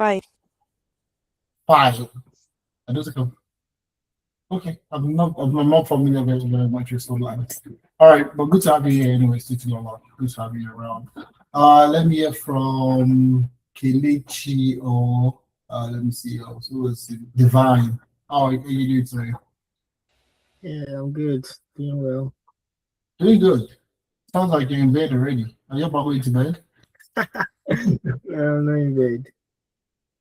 5. Five. I don't think. Okay, I'm not familiar very much with Solana. All right, but good to have you here anyway, Titi Lola. Good to have you around. Let me hear from Kelechi or let me see, who was it? Divine. How are you doing today? Yeah, I'm good. Doing well. Doing good. Sounds like you're in bed already. Are you about going to bed? I'm not in bed.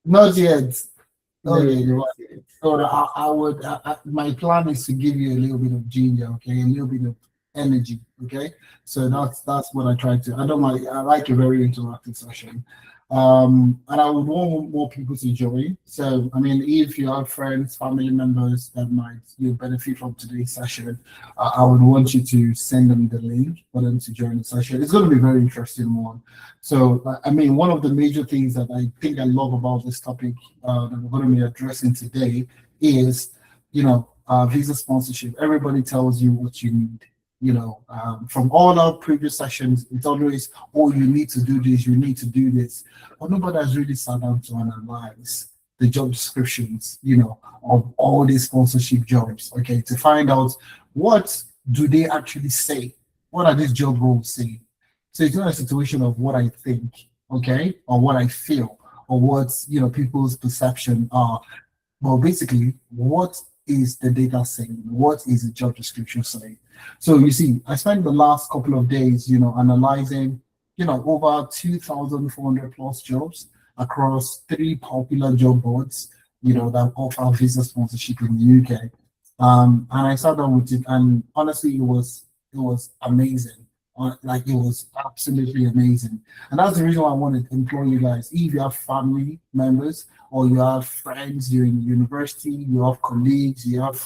Not yet. No, Okay, not Divine. yet. So my plan is to give you a little bit of ginger, okay, a little bit of energy, okay. So that's what I try to. I don't like. I like a very interactive session, and I would want more people to join. So I mean, if you have friends, family members that might benefit from today's session, I would want you to send them the link for them to join the session. It's going to be a very interesting one. So I mean, one of the major things that I think I love about this topic that we're going to be addressing today is, visa sponsorship. Everybody tells you what you need. From all our previous sessions, it's always, oh, you need to do this, you need to do this. But nobody has really sat down to analyze the job descriptions, of all these sponsorship jobs, okay, to find out what do they actually say? What are these job roles saying? So it's not a situation of what I think, okay, or what I feel, or what people's perception are. Well, basically, what is the data saying? What is the job description saying? So you see, I spent the last couple of days, analyzing, over 2,400 plus jobs across three popular job boards, that offer visa sponsorship in the UK. And I sat down with it, and honestly, it was amazing. Like it was absolutely amazing, and that's the reason why I wanted to employ you guys. If you have family members or you have friends, you're in university, you have colleagues, you have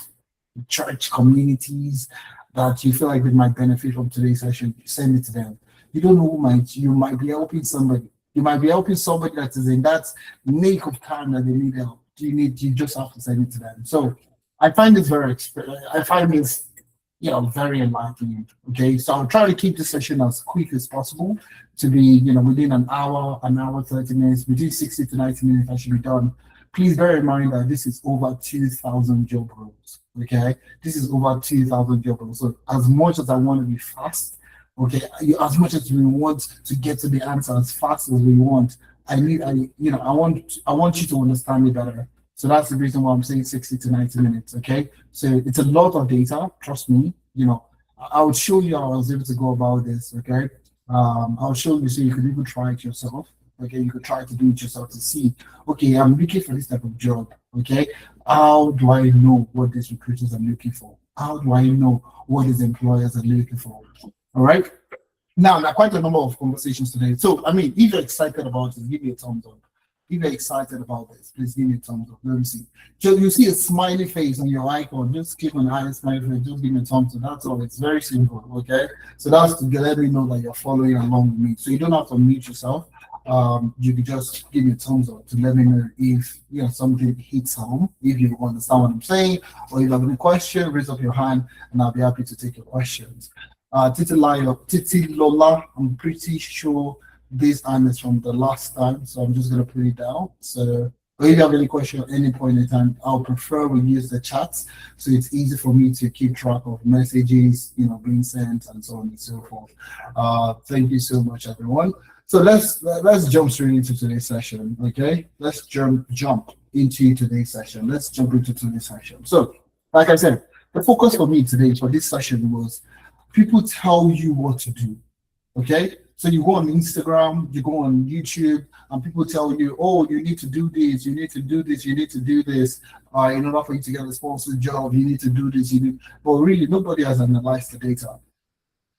church communities that you feel like they might benefit from today's session, send it to them. You don't know who you might be helping somebody. You might be helping somebody that is in that nick of time that they need help. You just have to send it to them. So I find this I find this very enlightening. Okay, so I'll try to keep the session as quick as possible to be, within an hour, 30 minutes, between 60 to 90 minutes, I should be done. Please bear in mind that this is over 2,000 job roles. Okay, this is over 2,000 job roles. So as much as I want to be fast, okay, as much as we want to get to the answer as fast as we want, I want you to understand it better. So that's the reason why I'm saying 60 to 90 minutes. Okay. So it's a lot of data. Trust me. I would show you how I was able to go about this. Okay. I'll show you so you could even try it yourself. Okay. You could try to do it yourself to see, okay, I'm looking for this type of job. Okay. How do I know what these recruiters are looking for? How do I know what these employers are looking for? All right. Now, quite a number of conversations today. So, I mean, if you're excited about it, give me a thumbs up. If you're excited about this, please give me a thumbs up. Let me see. So you see a smiley face on your icon. Just click on the smiley face. Just give me a thumbs up. That's all. It's very simple. Okay. So that's to let me know that you're following along with me. So you don't have to mute yourself. You can just give me a thumbs up to let me know if something hits home. If you understand what I'm saying, or if you have any question, raise up your hand, and I'll be happy to take your questions. Titi Lola, I'm pretty sure this time is from the last time, so I'm just gonna put it down. So if you have any question at any point in time, I'll prefer we use the chats so it's easy for me to keep track of messages, being sent and so on and so forth. Thank you so much, everyone. So let's jump straight into today's session. Okay, let's jump into today's session. Let's jump into today's session. So, like I said, the focus for me today for this session was people tell you what to do. Okay, so you go on Instagram, you go on YouTube, and people tell you, oh, you need to do this, you need to do this, you need to do this. In order for you to get a sponsored job, you need to do this. But really, nobody has analyzed the data.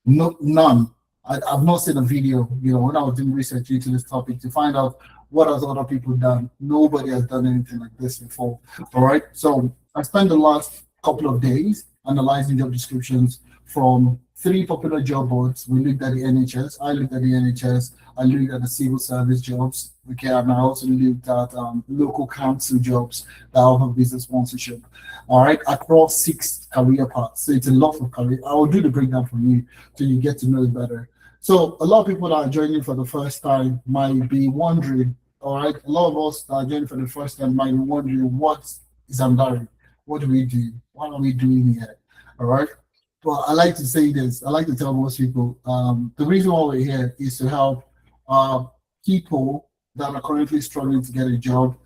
No, none. I've not seen a video, when I was doing research into this topic to find out what has other people done. Nobody has done anything like this before. All right. So I spent the last couple of days analyzing job descriptions from three popular job boards. We looked at the NHS. I looked at the NHS. I looked at the civil service jobs. Okay, and I also looked at local council jobs that offer business sponsorship. All right, across 6 career paths. So it's a lot of career. I will do the breakdown for you so you get to know it better. So a lot of people that are joining for the first time might be wondering, All right, a lot of us that are joining for the first time might be wondering what is Amdari? What do we do? What are we doing here? All right. But I like to say this. I like to tell most people the reason why we're here is to help uh, people that are currently struggling to get a job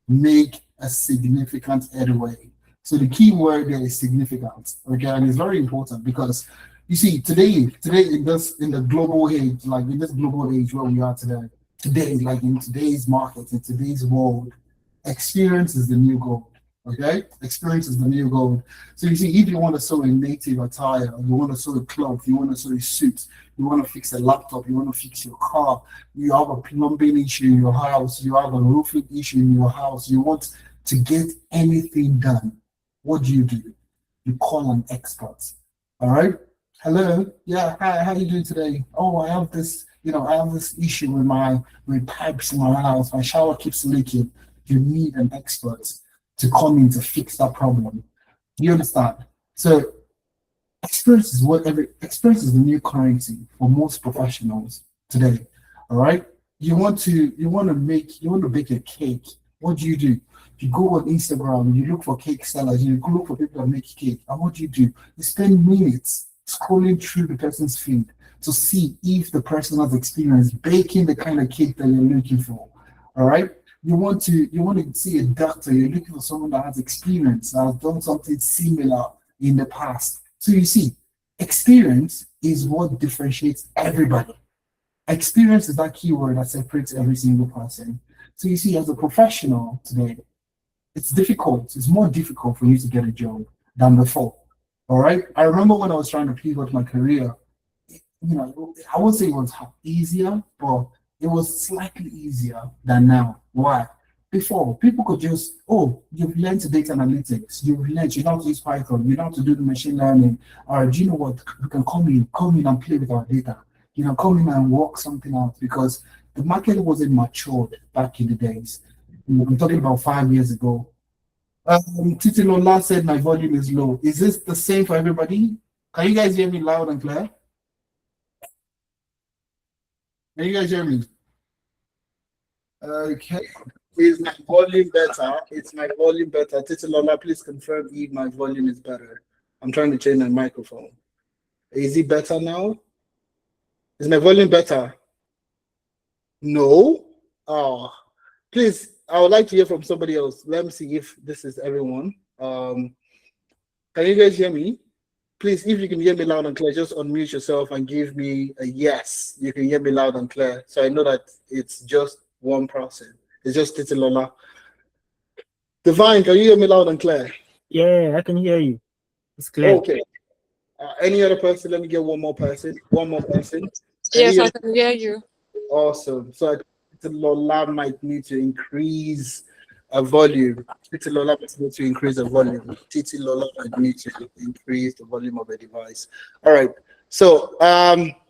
make a significant headway. So the key word there is significant. Okay, and it's very important because you see today in the global age, like in this global age where we are today, like in today's market, in today's world, experience is the new gold. Okay, experience is the new gold. So you see, if you want to sew a native attire, you want to sew a cloth, you want to sew a suit, you want to fix a laptop, you want to fix your car, you have a plumbing issue in your house, you have a roofing issue in your house, you want to get anything done, what do? You call an expert. All right. Hello. Yeah. Hi. How you doing today? Oh, I have this. I have this issue with my pipes in my house. My shower keeps leaking. You need an expert to come in to fix that problem. Do you understand? So experience is the new currency for most professionals today. All right. You want to bake a cake. What do? You go on Instagram, you look for cake sellers, you go look for people that make cake. And what do? You spend minutes scrolling through the person's feed to see if the person has experience baking the kind of cake that you're looking for. All right. You want to see a doctor, you're looking for someone that has experience, that has done something similar in the past. So you see, experience is what differentiates everybody. Experience is that keyword that separates every single person. So you see, as a professional today, it's difficult. It's more difficult for you to get a job than before. All right. I remember when I was trying to pivot my career, I won't say it was easier, but it was slightly easier than now. Why? Before, people could just, oh, you've learned to data analytics, you know how to use Python, you know how to do the machine learning, or do you know what? You can come in and play with our data. Come in and work something out because the market wasn't matured back in the days. I'm talking about 5 years ago. Titi Lola said my volume is low. Is this the same for everybody? Can you guys hear me loud and clear? Can you guys hear me? Okay. Is my volume better? It's my volume better. Titi Lola, please confirm if my volume is better. I'm trying to change my microphone. Is it better now? Is my volume better? No. Oh, please, I would like to hear from somebody else. Let me see if this is everyone. Can you guys hear me? Please, if you can hear me loud and clear, just unmute yourself and give me a yes. You can hear me loud and clear. So I know that it's just one person. It's just Titi Lola. Divine, can you hear me loud and clear? Yeah, I can hear you. It's clear. Okay. Any other person? Let me get one more person. One more person. Yes, I can hear you. Awesome. So Titi Lola might need to increase a volume. Titi Lola might need to increase the volume. Titi Lola might need to increase the volume of a device. All right. So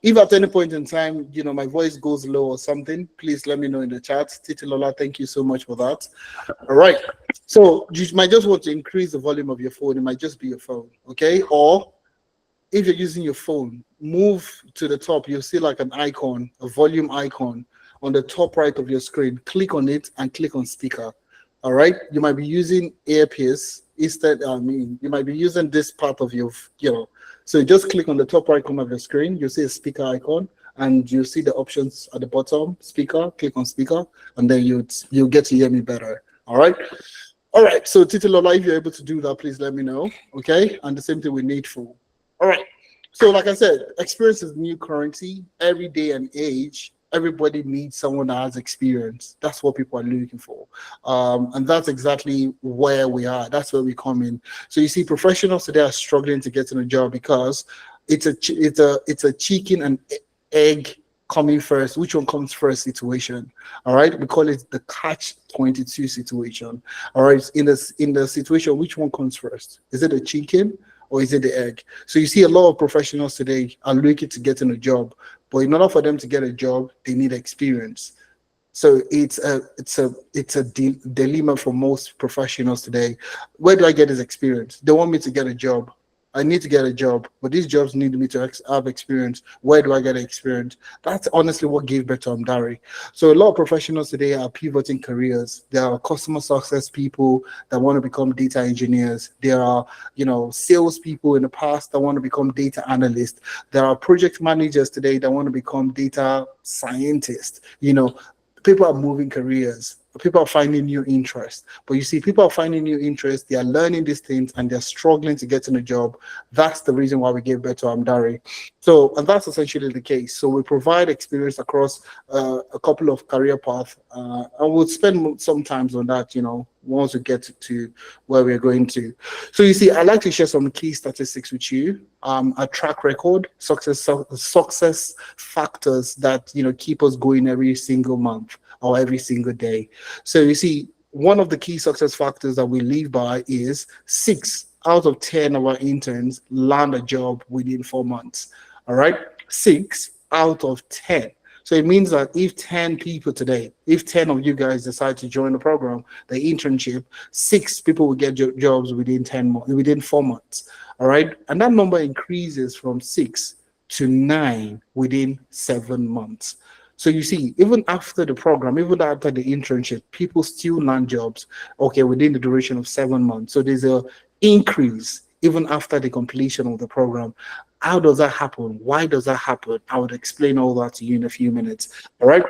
if at any point in time, my voice goes low or something, please let me know in the chat. Titi Lola, thank you so much for that. All right. So you might just want to increase the volume of your phone. It might just be your phone. Okay. Or if you're using your phone, move to the top. You'll see like an icon, a volume icon on the top right of your screen. Click on it and click on speaker. All right. You might be using earpiece instead. You might be using this part of your, So just click on the top right corner of your screen. You'll see a speaker icon and you'll see the options at the bottom. Speaker, click on speaker, and then you'll get to hear me better. All right. All right. So Titi Lola, if you're able to do that, please let me know. Okay. And the same thing with Needful. All right. So like I said, experience is new currency. Every day and age, everybody needs someone that has experience. That's what people are looking for. And that's exactly where we are. That's where we come in. So you see, professionals today are struggling to get in a job because it's a chicken and egg coming first. Which one comes first situation? All right. We call it the catch-22 situation. All right. In the situation, which one comes first? Is it the chicken or is it the egg? So you see a lot of professionals today are looking to get in a job, but in order for them to get a job, they need experience. So it's a dilemma for most professionals today. Where do I get this experience? They want me to get a job. I need to get a job, but these jobs need me to have experience. Where do I get experience? That's honestly what gave birth to Amdari. So a lot of professionals today are pivoting careers. There are customer success people that want to become data engineers. There are, sales people in the past that want to become data analysts. There are project managers today that want to become data scientists. People are moving careers. People are finding new interests. But you see, people are finding new interests. They are learning these things and they're struggling to get in a job. That's the reason why we gave birth to Amdari. So, and that's essentially the case. So we provide experience across a couple of career paths. And we'll spend some time on that, once we get to where we're going to. So you see, I'd like to share some key statistics with you. A track record, success factors that, keep us going every single month or every single day. So you see, one of the key success factors that we live by is 6 out of 10 of our interns land a job within 4 months. All right, 6 out of 10. So it means that if 10 people today, if 10 of you guys decide to join the program, the internship, 6 people will get jobs within 4 months. All right, and that number increases from 6 to 9 within 7 months. So you see, even after the program, even after the internship, people still land jobs, within the duration of 7 months. So there's an increase even after the completion of the program. How does that happen? Why does that happen? I would explain all that to you in a few minutes. All right.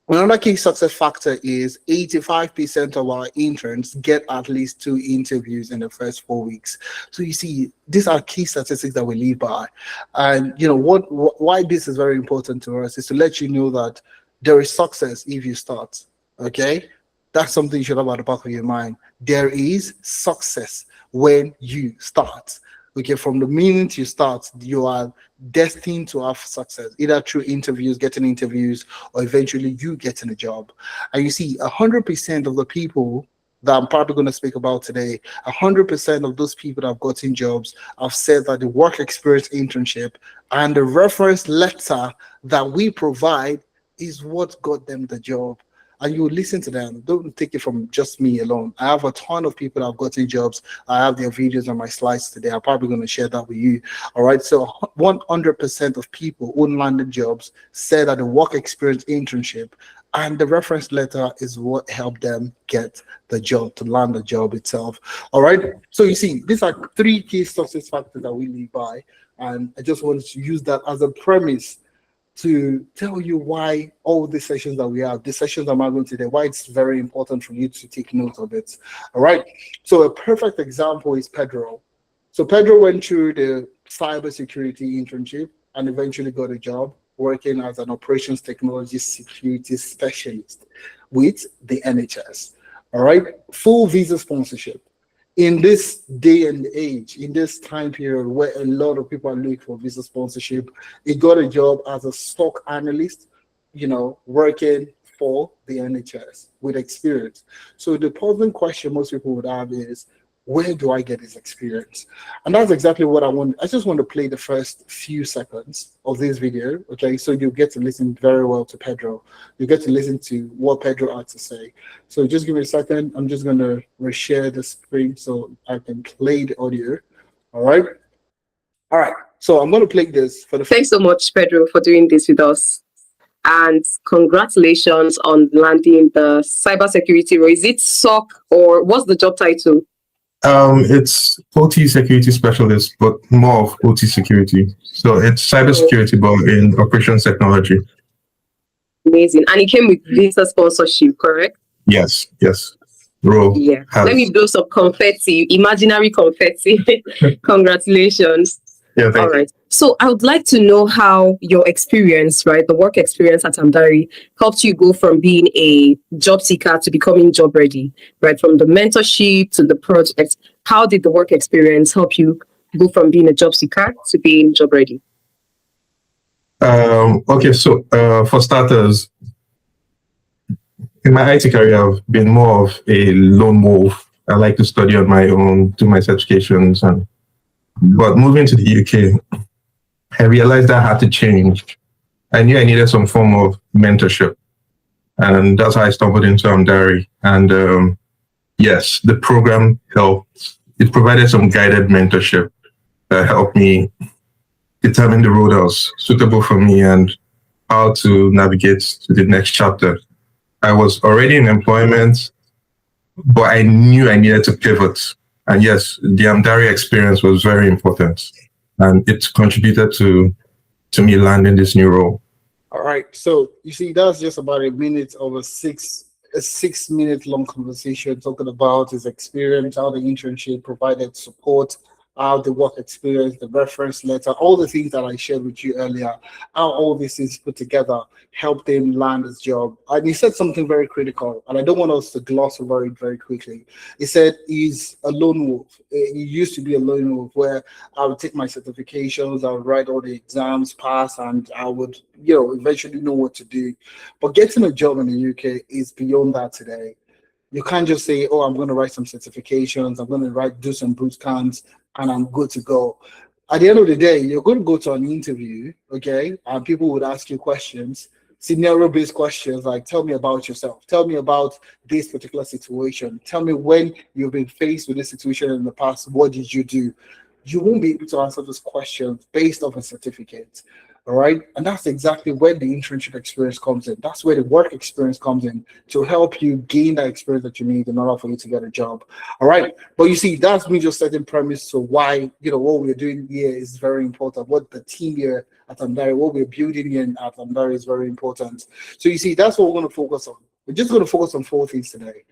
Another key success factor is 85% of our interns get at least 2 interviews in the first 4 weeks. So you see, these are key statistics that we live by. And why this is very important to us is to let you know that there is success if you start. Okay, that's something you should have at the back of your mind. There is success when you start. Okay, from the minute you start, you are destined to have success, either through interviews, getting interviews, or eventually you getting a job. And you see, 100% of the people that I'm probably going to speak about today, 100% of those people that have gotten jobs have said that the work experience internship and the reference letter that we provide is what got them the job. And you listen to them. Don't take it from just me alone. I have a ton of people that have gotten jobs. I have their videos on my slides today. I'm probably going to share that with you. All right. So 100% of people who landed jobs said that the work experience internship and the reference letter is what helped them get the job, to land the job itself. All right. So you see, these are 3 key success factors that we live by. And I just wanted to use that as a premise to tell you why all the sessions that we have, the sessions I'm having today, why it's very important for you to take note of it. All right. So a perfect example is Pedro. So Pedro went through the cybersecurity internship and eventually got a job working as an operations technology security specialist with the NHS. All right. Full visa sponsorship. In this day and age, in this time period where a lot of people are looking for visa sponsorship, he got a job as a stock analyst, working for the NHS with experience. So the puzzling question most people would have is, where do I get this experience? And that's exactly what I want. I just want to play the first few seconds of this video, okay? So you get to listen very well to Pedro. You get to listen to what Pedro had to say. So just give me a second. I'm just going to reshare the screen so I can play the audio. All right. All right. So I'm going to play this for the Thanks so much, Pedro, for doing this with us. And congratulations on landing the cybersecurity role. Is it SOC or what's the job title? It's OT security specialist, but more of OT security. So it's cybersecurity, but in operations technology. Amazing. And it came with visa sponsorship, correct? Yes. Role. Yeah. Let me blow some confetti, imaginary confetti. Congratulations. Yeah, thank All you. right. So I would like to know how your experience, right, the work experience at Amdari helped you go from being a job seeker to becoming job ready, right? From the mentorship to the project. How did the work experience help you go from being a job seeker to being job ready? Okay, so for starters, in my IT career, I've been more of a lone wolf. I like to study on my own, do my certifications, but moving to the UK, I realized that I had to change. I knew I needed some form of mentorship, and that's how I stumbled into Amdari. And yes, the program helped. It provided some guided mentorship that helped me determine the road that was suitable for me and how to navigate to the next chapter. I was already in employment, but I knew I needed to pivot. And yes, the Amdari experience was very important, and it contributed to me landing this new role. All right. So you see, that's just about a minute of a 6 minute long conversation talking about his experience, how the internship provided support, how the work experience, the reference letter, all the things that I shared with you earlier, how all these things put together helped him land his job. And he said something very critical, and I don't want us to gloss over it very quickly. He said he's a lone wolf. He used to be a lone wolf where I would take my certifications, I would write all the exams, pass, and I would, eventually know what to do. But getting a job in the UK is beyond that today. You can't just say, oh, I'm going to write some certifications, I'm going to do some boot camps, and I'm good to go. At the end of the day, you're going to go to an interview, okay, and people would ask you questions, scenario-based questions like, tell me about yourself, tell me about this particular situation, tell me when you've been faced with this situation in the past, what did you do? You won't be able to answer those questions based off a certificate. All right. And that's exactly where the internship experience comes in. That's where the work experience comes in to help you gain that experience that you need in order for you to get a job. All right. But you see, that's me just setting premise to why, what we're doing here is very important. What the team here at Amdari, what we're building here at Amdari is very important. So you see, that's what we're going to focus on. We're just going to focus on 4 things today.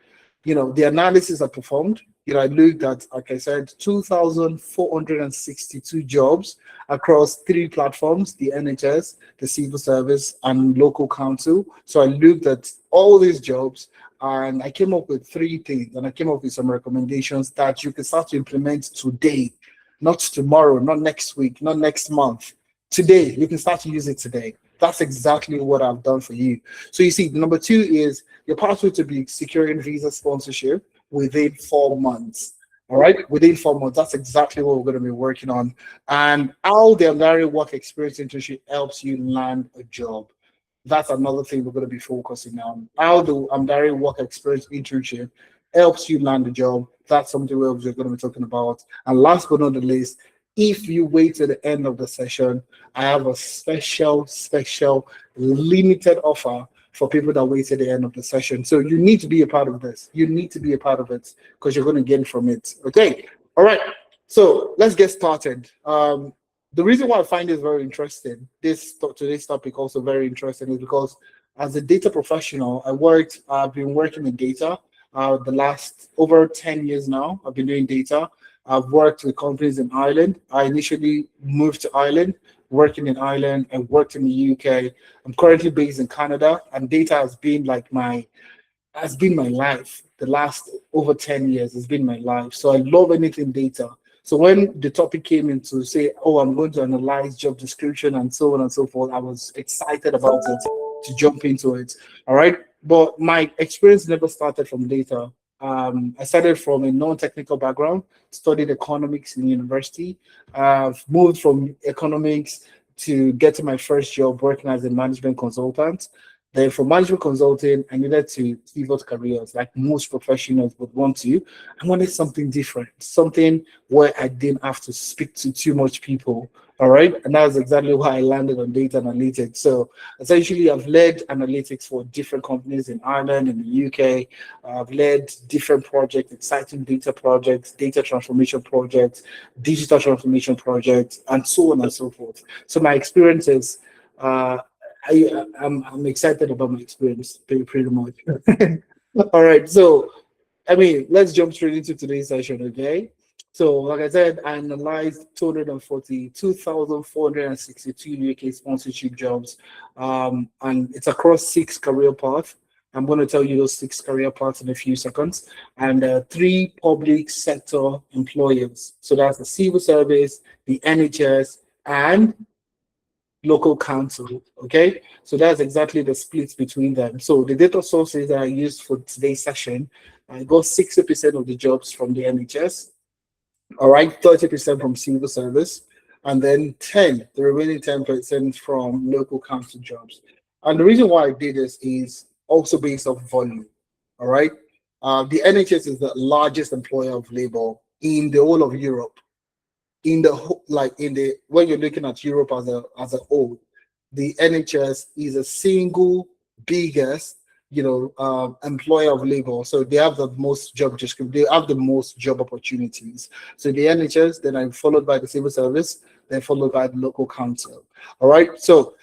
The analysis I performed, I looked at, like I said, 2,462 jobs across 3 platforms, the NHS, the civil service, and local council. So I looked at all these jobs and I came up with 3 things, and I came up with some recommendations that you can start to implement today, not tomorrow, not next week, not next month. Today, you can start to use it today. That's exactly what I've done for you. So you see, number 2 is your pathway to be securing visa sponsorship within 4 months. All right, within 4 months. That's exactly what we're going to be working on. And how the Amdari work experience internship helps you land a job. That's another thing we're going to be focusing on. How the Amdari work experience internship helps you land a job. That's something we're going to be talking about. And last but not the least, if you wait to the end of the session, I have a special limited offer for people that wait at the end of the session. So you need to be a part of this. You need to be a part of it because you're going to gain from it. Okay. All right. So let's get started. The reason why I find this very interesting, today's topic also very interesting, is because as a data professional, I've been working in data the last over 10 years now. I've been doing data. I've worked with companies in Ireland. I initially moved to Ireland, working in Ireland. I worked in the UK. I'm currently based in Canada, and data has been my life. The last over 10 years has been my life. So I love anything data. So when the topic came in to say, oh, I'm going to analyze job description and so on and so forth, I was excited about it to jump into it. All right. But my experience never started from data. I started from a non-technical background, studied economics in university. I've moved from economics to get to my first job working as a management consultant. Then from management consulting, I needed to pivot careers like most professionals would want to. I wanted something different, something where I didn't have to speak to too much people. All right. And that's exactly why I landed on data analytics. So essentially, I've led analytics for different companies in Ireland and the UK. I've led different projects, exciting data projects, data transformation projects, digital transformation projects, and so on and so forth. So my experiences, I'm excited about my experience pretty much. All right. So, let's jump straight into today's session, okay? So, like I said, I analyzed 242,462 UK sponsorship jobs, and it's across 6 career paths. I'm going to tell you those 6 career paths in a few seconds, and 3 public sector employers. So that's the civil service, the NHS, and local council. Okay, so that's exactly the split between them. So the data sources that I used for today's session, I got 60% of the jobs from the NHS. All right, 30% from civil service, and then the remaining 10% from local council jobs. And the reason why I did this is also based off volume. All right, the NHS is the largest employer of labor in the whole of Europe. in the when you're looking at Europe as a whole, the NHS is a single biggest employer of labor. So they have the most job description, they have the most job opportunities. So the NHS, then I'm followed by the civil service, then followed by the local council. All right. So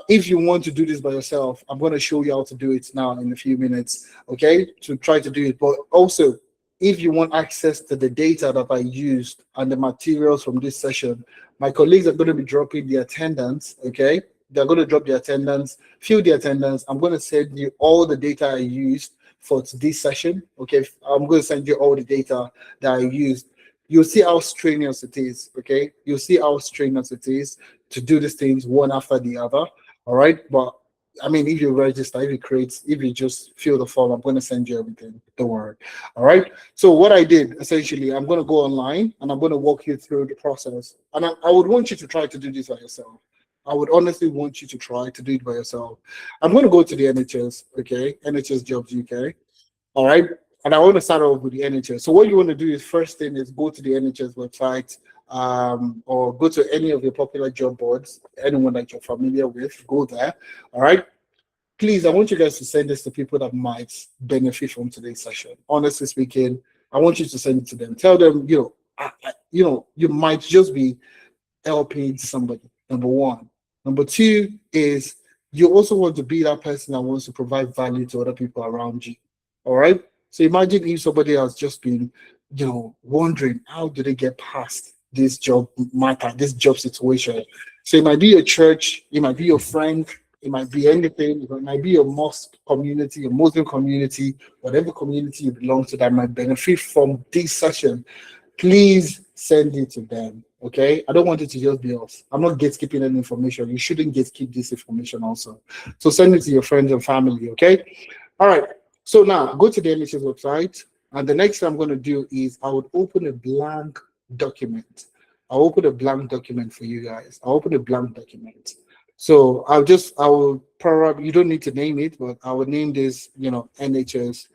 if you want to do this by yourself, I'm going to show you how to do it now in a few minutes. Okay, to try to do it. But also, if you want access to the data that I used and the materials from this session, my colleagues are going to be dropping the attendance. Okay, they're going to drop the attendance, fill the attendance. I'm going to send you all the data I used for this session. Okay, I'm going to send you all the data that I used. You'll see how strenuous it is. Okay, you'll see how strenuous it is to do these things one after the other. All right, but I mean, if you register, if you just fill the form, I'm going to send you everything. Don't worry. All right. So what I did essentially, I'm going to go online and I'm going to walk you through the process. And I would want you to try to do this by yourself. I would honestly want you to try to do it by yourself. I'm going to go to the NHS. Okay, NHS Jobs UK. All right. And I want to start off with the NHS. So what you want to do is first thing is go to the NHS website, or go to any of the popular job boards, anyone that you're familiar with, go there. All right. Please, I want you guys to send this to people that might benefit from today's session. Honestly speaking, I want you to send it to them. Tell them, you might just be helping somebody. Number one. Number two is you also want to be that person that wants to provide value to other people around you. All right. So imagine if somebody has just been, wondering how do they get past this job matter, this job situation. So it might be your church, it might be your friend, it might be anything, it might be your mosque community, your Muslim community, whatever community you belong to that might benefit from this session. Please send it to them. Okay, I don't want it to just be us. I'm not gatekeeping any information. You shouldn't gatekeep this information also. So send it to your friends and family. Okay. All right. So now go to the NHS website, and the next thing I'm going to do is I would open a blank document. I'll open a blank document for you guys. I'll open a blank document. So I will probably, you don't need to name it, but I will name this, NHS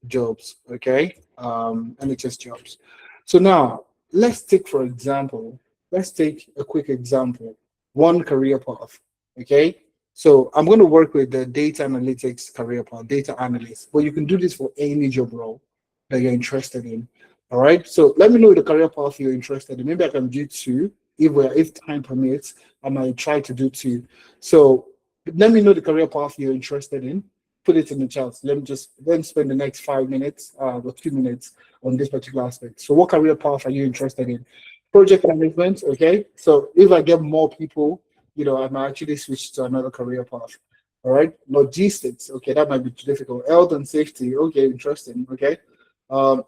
jobs. Okay. NHS jobs. So now let's take a quick example, one career path. Okay. So I'm going to work with the data analytics career path, data analyst, but you can do this for any job role that you're interested in. All right. So let me know the career path you're interested in. Maybe I can do two. If time permits, I might try to do two. So let me know the career path you're interested in. Put it in the chat. Let me spend the next 5 minutes or 2 minutes on this particular aspect. So what career path are you interested in? Project management. Okay. So if I get more people, I might actually switch to another career path. All right. Logistics. Okay. That might be too difficult. Health and safety. Okay. Interesting. Okay.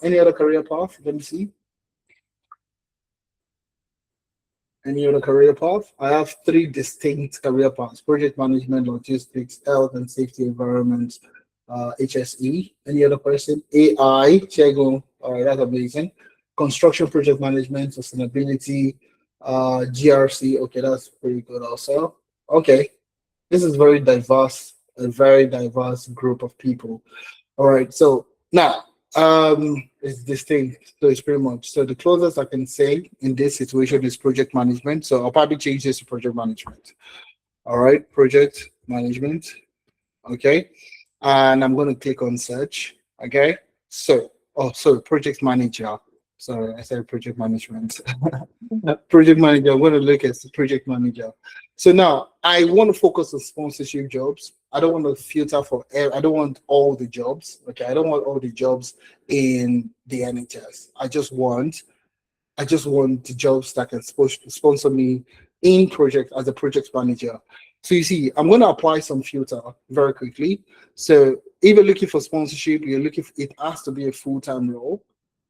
Any other career path? Let me see. Any other career path? I have 3 distinct career paths: project management, logistics, health and safety environment, HSE. Any other person? AI, Chego. All right, that's amazing. Construction project management, sustainability, GRC. Okay, that's pretty good also. Okay, this is very diverse, a very diverse group of people. All right, so now it's distinct, so it's pretty much, so the closest I can say in this situation is project management. So I'll probably change this to project management. All right, project management. Okay, and I'm going to click on search. Okay, so project manager. Sorry, I said project management. Project manager. I'm going to look at the project manager. So now I want to focus on sponsorship jobs. I don't want to filter for. I don't want all the jobs. Okay, I don't want all the jobs in the NHS. I just want the jobs that can sponsor me in project as a project manager. So you see, I'm going to apply some filter very quickly. So if you're looking for sponsorship, it has to be a full-time role.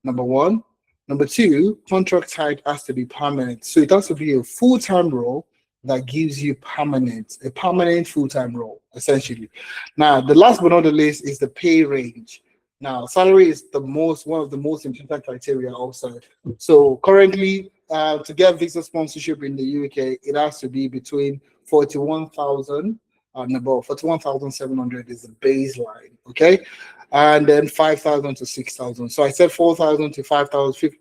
Number one. Number two, contract type has to be permanent. So it has to be a full-time role that gives you a permanent full-time role, essentially. Now, the last but not the least is the pay range. Now, salary is one of the most important criteria also. So currently, to get visa sponsorship in the UK, it has to be between 41,000 and above. 41,700 is the baseline, okay? And then 5,000 to 6,000. So I said 4,000 to 5,000,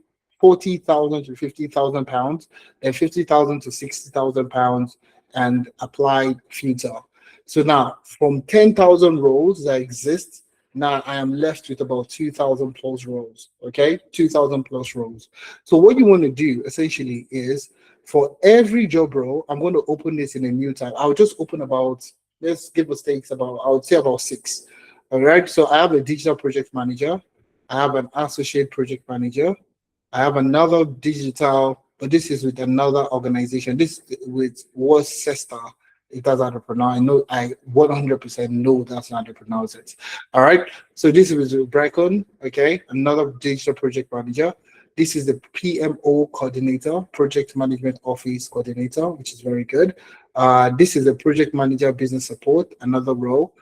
40,000 to 50,000 pounds, and 50,000 to 60,000 pounds, and applied filter. So now from 10,000 roles that exist, now I am left with about 2,000 plus roles. Okay, 2,000 plus roles. So what you want to do essentially is for every job role, I'm going to open this in a new tab. I'll just open about, let's give a stakes about, I would say about 6. All right. So I have a digital project manager. I have an associate project manager. I have another digital, but this is with another organization. This with Worcester. If that's how to pronounce. I know I 100% know that's not how to pronounce it. All right. So this is with Bracon. Okay. Another digital project manager. This is the PMO coordinator, project management office coordinator, which is very good. This is the project manager business support, another role.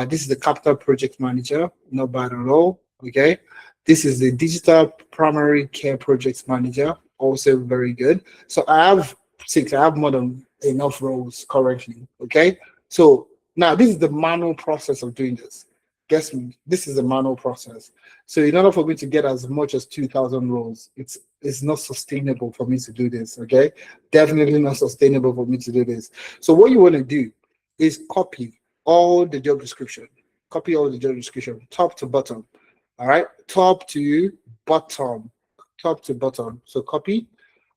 This is the capital project manager, not bad at all. Okay. This is the digital primary care project manager, also very good. So I have 6. I have more than enough roles currently. Okay. So now this is the manual process of doing this. Guess me, this is a manual process. So in order for me to get as much as 2,000 roles, it's not sustainable for me to do this. Okay. Definitely not sustainable for me to do this. So what you want to do is copy all the job description. Copy all the job description, top to bottom. All right, top to bottom, top to bottom. So copy,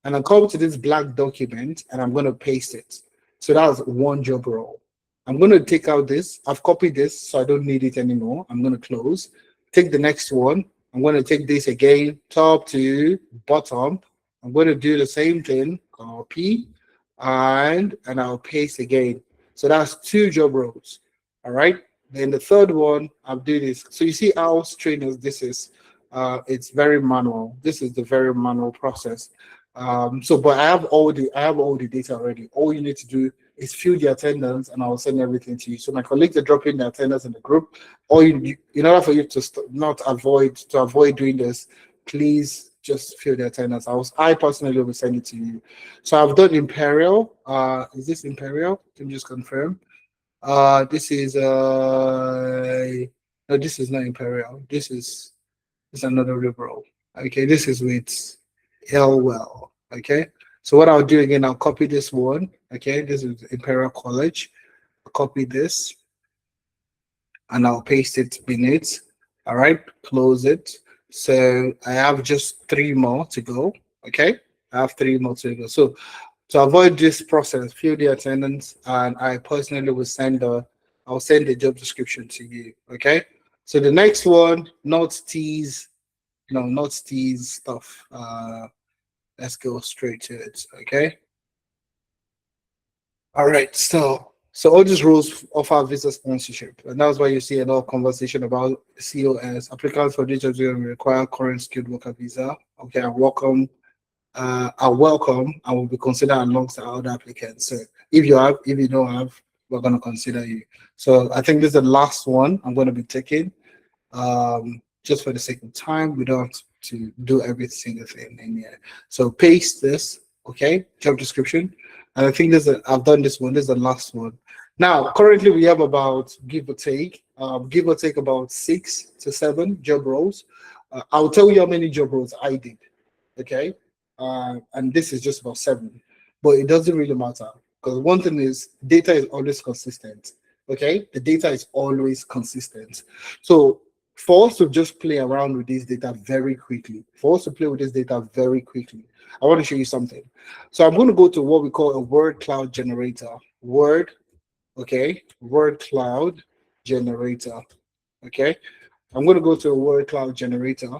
and I'm coming to this black document, and I'm going to paste it. So that's one job role. I'm going to take out this. I've copied this, so I don't need it anymore. I'm going to close. Take the next one. I'm going to take this again, top to bottom. I'm going to do the same thing, copy, and I'll paste again. So that's 2 job roles. All right. Then the third one, I'll do this. So you see how strange this is. It's very manual. This is the very manual process. But I have all the data already. All you need to do is fill the attendance, and I'll send everything to you. So my colleagues are dropping the attendance in the group. Or in order for you to avoid doing this, please just fill the attendance. I personally will send it to you. So I've done Imperial. Is this Imperial? Can you just confirm? This is no, this is not Imperial. This is another liberal. Okay, this is with Elwell. Okay, so what I'll do again, I'll copy this one. Okay, this is Imperial College. I'll copy this and I'll paste it in it. All right, close it. So I have just 3 more to go. Okay, I have 3 more to go. So to avoid this process, fill the attendance, and I personally will I'll send the job description to you. Okay. So the next one, not tease stuff. Let's go straight to it. Okay. All right. So all these rules offer visa sponsorship, and that's why you see a lot of conversation about COS. Applicants for this job will require current skilled worker visa. Okay, I welcome and will be considered alongside other applicants. So if you don't have, we're going to consider you. So I think this is the last one I'm going to be taking. Just for the sake of time, we don't have to do every single thing in here. So paste this, okay, job description. And I think I've done this one. This is the last one. Now, currently we have about, give or take about 6 to 7 job roles. I'll tell you how many job roles I did, okay? And this is just about 7, but it doesn't really matter because one thing is data is always consistent. Okay, the data is always consistent. So for us to just play around with this data very quickly, I want to show you something. So I'm going to go to what we call a word cloud generator. Word cloud generator. Okay, I'm going to go to a word cloud generator,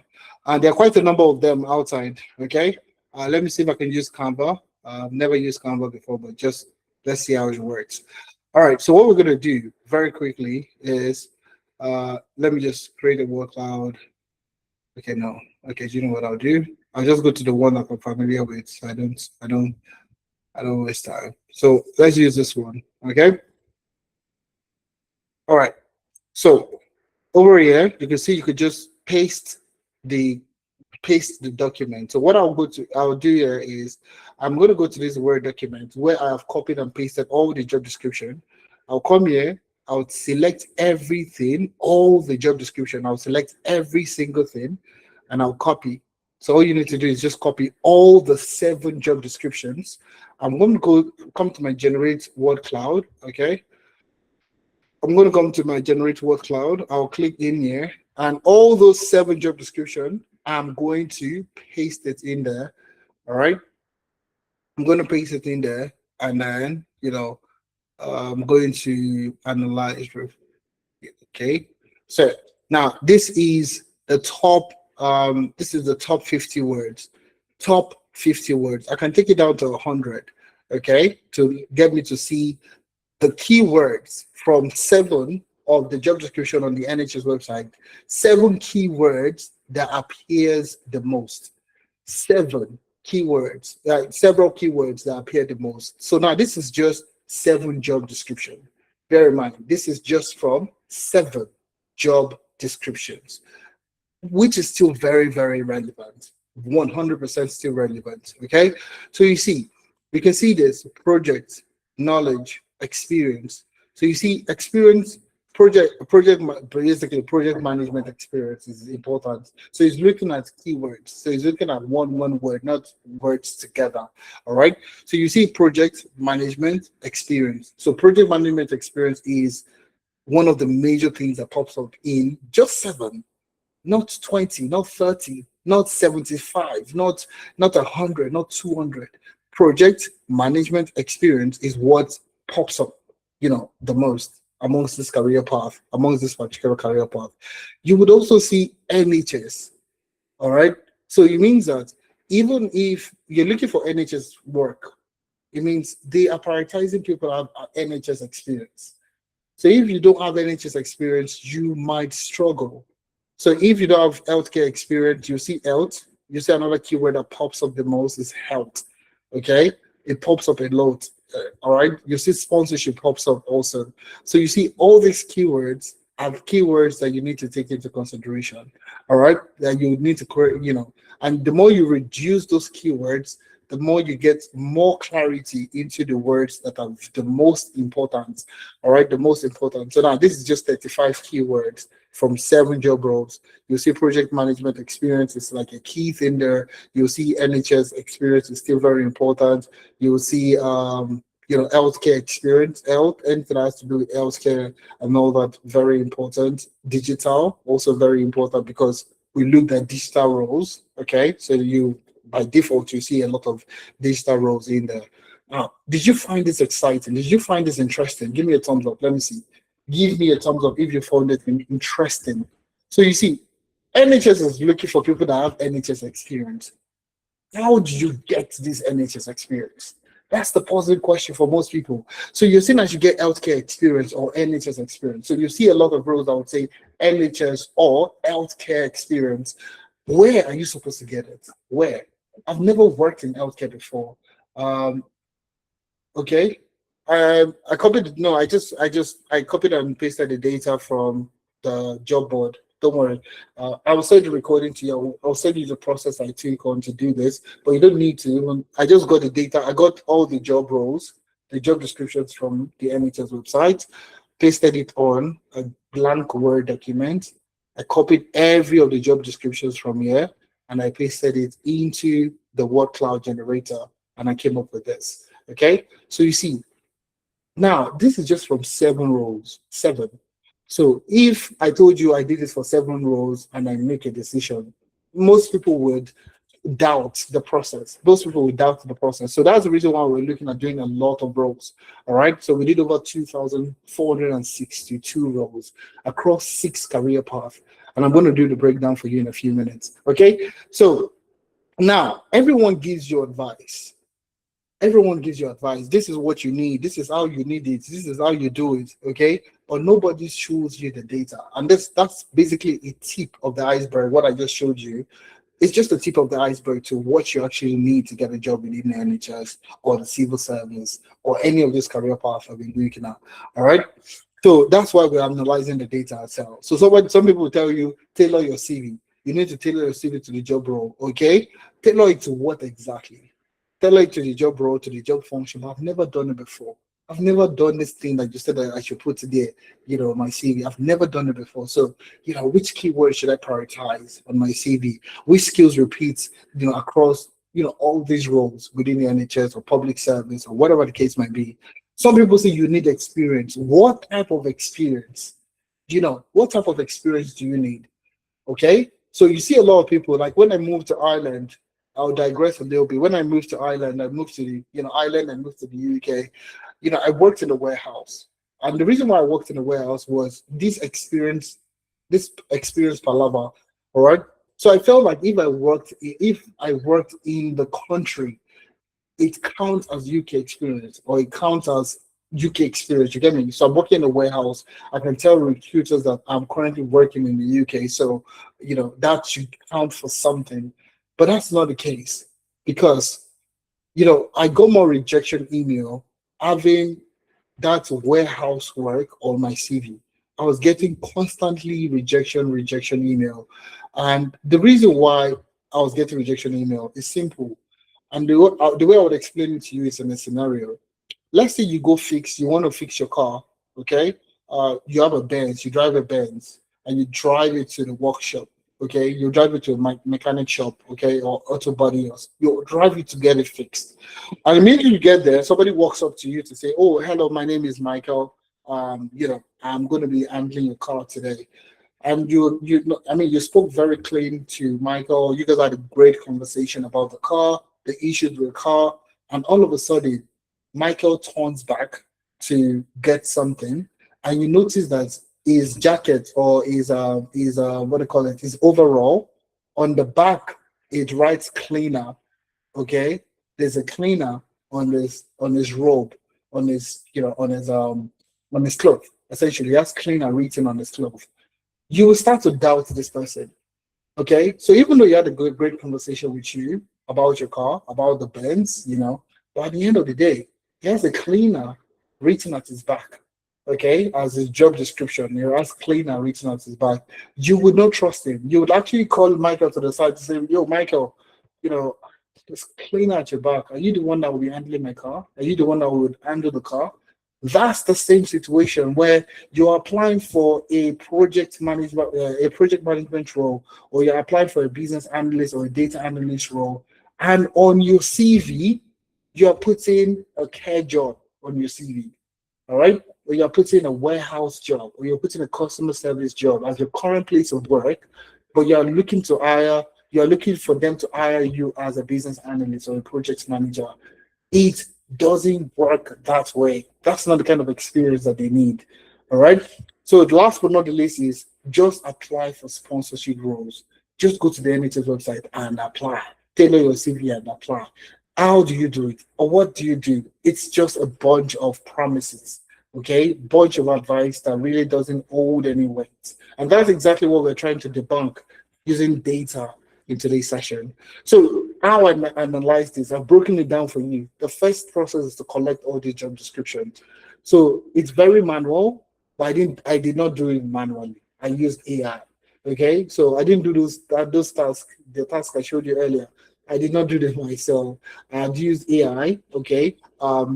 and there are quite a number of them outside. Okay. Let me see if I can use Canva. I've never used Canva before, but just let's see how it works. All right, so what we're going to do very quickly is, let me just create a word cloud. Okay, no. Okay, do you know what I'll do? I'll just go to the one that I'm familiar with, so I don't waste time. So let's use this one, okay? All right, so over here, you can see you could just paste the document. So what I'll do here is I'm going to go to this Word document where I have copied and pasted all the job description. I'll come here, I'll select everything, all the job description, I'll select every single thing, and I'll copy. So all you need to do is just copy all the 7 job descriptions. I'm going to come to my generate word cloud. Okay. I'm going to come to my generate word cloud. I'll click in here, and all those 7 job description, I'm going to paste it in there. All right. I'm going to paste it in there, and then, I'm going to analyze. Okay. So now this is the top 50 words. Top 50 words. I can take it down to 100. Okay. To get me to see the keywords from 7 of the job description on the NHS website. 7 keywords that appears the most. 7 keywords, several keywords that appear the most. So now this is just 7 job description. Bear in mind, this is just from 7 job descriptions, which is still very, very relevant. 100% still relevant. Okay. So you see, we can see this project, knowledge, experience. So you see experience, basically project management experience is important. So he's looking at keywords. So he's looking at one word, not words together. All right. So you see project management experience. So project management experience is one of the major things that pops up in just 7, not 20, not 30, not 75, not 100, not 200. Project management experience is what pops up, the most amongst this particular career path. You would also see NHS. All right. So it means that even if you're looking for NHS work, it means they are prioritizing people who have NHS experience. So if you don't have NHS experience, you might struggle. So if you don't have healthcare experience, you see health. You see another keyword that pops up the most is health. Okay, it pops up a lot. All right, you see sponsorship pops up also. So you see all these keywords are keywords that you need to take into consideration. All right, that you need to create, and the more you reduce those keywords, the more you get more clarity into the words that are the most important. All right, the most important. So now this is just 35 keywords from 7 job roles. You'll see project management experience is like a key thing there. You'll see NHS experience is still very important. You'll see healthcare experience, anything that has to do with healthcare and all that, very important. Digital, also very important, because we looked at digital roles. Okay, so by default, you see a lot of digital roles in there. Now, did you find this exciting? Did you find this interesting? Give me a thumbs up. Let me see. Give me a thumbs up if you found it interesting. So you see, NHS is looking for people that have NHS experience. How do you get this NHS experience? That's the positive question for most people. So you're seeing as you get healthcare experience or NHS experience. So you see a lot of roles that would say NHS or healthcare experience. Where are you supposed to get it? Where? I've never worked in healthcare before. Okay. I copied and pasted the data from the job board. Don't worry. I will send the recording to you. I'll send you the process I took on to do this, but you don't need to. I just got the data. I got all the job roles, the job descriptions from the NHS website, pasted it on a blank Word document. I copied every of the job descriptions from here, and I pasted it into the word cloud generator, and I came up with this. Okay, so you see, now this is just from 7 roles, 7. So if I told you I did this for 7 roles and I make a decision, most people would doubt the process. Most people would doubt the process. So that's the reason why we're looking at doing a lot of roles. All right. So we did over 2,462 roles across 6 career paths. And I'm going to do the breakdown for you in a few minutes. Okay. So now everyone gives you advice. Everyone gives you advice. This is what you need. This is how you need it. This is how you do it. Okay. But nobody shows you the data. And that's basically a tip of the iceberg. What I just showed you, it's just the tip of the iceberg to what you actually need to get a job within the NHS or the civil service or any of this career path I've been looking at. All right. So that's why we're analyzing the data ourselves. So some people will tell you, tailor your CV. You need to tailor your CV to the job role. Okay. Tailor it to what exactly? Tailor it to the job role, to the job function. I've never done it before. I've never done this thing that you said that I should put there, my CV. I've never done it before. So, which keywords should I prioritize on my CV? Which skills repeat, across, all these roles within the NHS or public service or whatever the case might be. Some people say you need experience. What type of experience? What type of experience do you need? Okay. So you see a lot of people, like when I moved to Ireland, I'll digress a little bit. When I moved to Ireland, I moved to the, Ireland, I moved to the UK. I worked in a warehouse. And the reason why I worked in a warehouse was this experience palaver. All right. So I felt like if I worked in the country, it counts as UK experience, or it counts as UK experience. You get me? So I'm working in a warehouse. I can tell recruiters that I'm currently working in the UK. So, that should count for something. But that's not the case, because, I got more rejection email having that warehouse work on my CV. I was getting constantly rejection email. And the reason why I was getting rejection email is simple. And the way I would explain it to you is in a scenario. Let's say you want to fix your car, okay? You have a Benz, you drive a Benz, and you drive it to the workshop, okay? You drive it to a mechanic shop, okay, or auto body. You drive it to get it fixed. And immediately you get there, somebody walks up to you to say, "Oh, hello, my name is Michael. I'm going to be handling your car today." And you spoke very clean to Michael. You guys had a great conversation about the car, the issues with the car, and all of a sudden, Michael turns back to get something, and you notice that his jacket, or his what do you call it, his overall, on the back it writes cleaner. Okay, there's a cleaner on his robe, on his cloth. Essentially, he has cleaner written on his cloth. You will start to doubt this person. Okay, so even though you had a great conversation with you about your car, about the Benz, but at the end of the day, he has a cleaner written at his back, okay, as his job description. He has cleaner written at his back. You would not trust him. You would actually call Michael to the side to say, "Yo, Michael, there's cleaner at your back. Are you the one that will be handling my car? Are you the one that would handle the car?" That's the same situation where you're applying for a project management role, or you're applying for a business analyst or a data analyst role, and on your CV, you're putting a care job on your CV, all right? Or you're putting a warehouse job, or you're putting a customer service job as your current place of work, but you're looking for them to hire you as a business analyst or a project manager. It doesn't work that way. That's not the kind of experience that they need. All right. So the last but not the least is just apply for sponsorship roles. Just go to the NHS website and apply. Tailor your CV and apply. How do you do it? Or what do you do? It's just a bunch of promises. Okay, bunch of advice that really doesn't hold any weight. And that's exactly what we're trying to debunk using data in today's session. So how I analyze this, I've broken it down for you. The first process is to collect all the job descriptions. So it's very manual, but I did not do it manually. I used AI. Okay, so I didn't do those tasks, the tasks I showed you earlier. I did not do them myself. I used AI. Okay,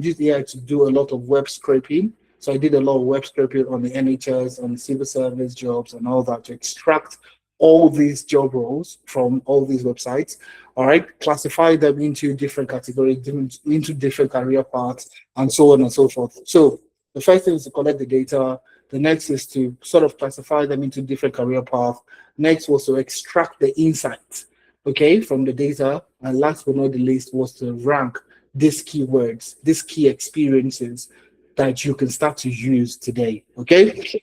used AI to do a lot of web scraping. So I did a lot of web scraping on the NHS, on the civil service jobs, and all that to extract all these job roles from all these websites. All right, classify them into different categories, into different career paths, and so on and so forth. So the first thing is to collect the data. The next is to sort of classify them into different career paths. Next was to extract the insights, okay, from the data. And last but not the least was to rank these keywords, these key experiences that you can start to use today, okay?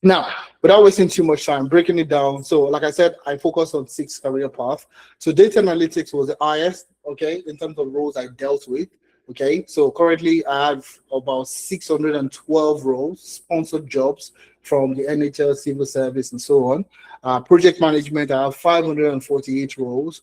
Now, without wasting too much time, breaking it down. So like I said, I focused on 6 career paths. So data analytics was the highest, okay, in terms of roles I dealt with. Okay, so currently I have about 612 roles, sponsored jobs from the NHS, civil service, and so on. Project management, I have 548 roles.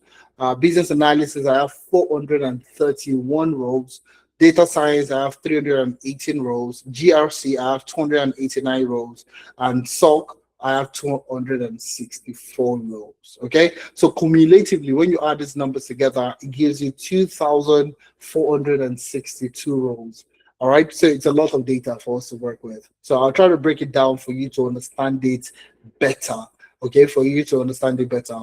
Business analysis, I have 431 roles. Data science, I have 318 roles. GRC, I have 289 roles. And SOC, I have 264 roles. Okay, so cumulatively, when you add these numbers together, it gives you 2,462 roles. All right, so it's a lot of data for us to work with. So I'll try to break it down for you to understand it better. Okay, for you to understand it better.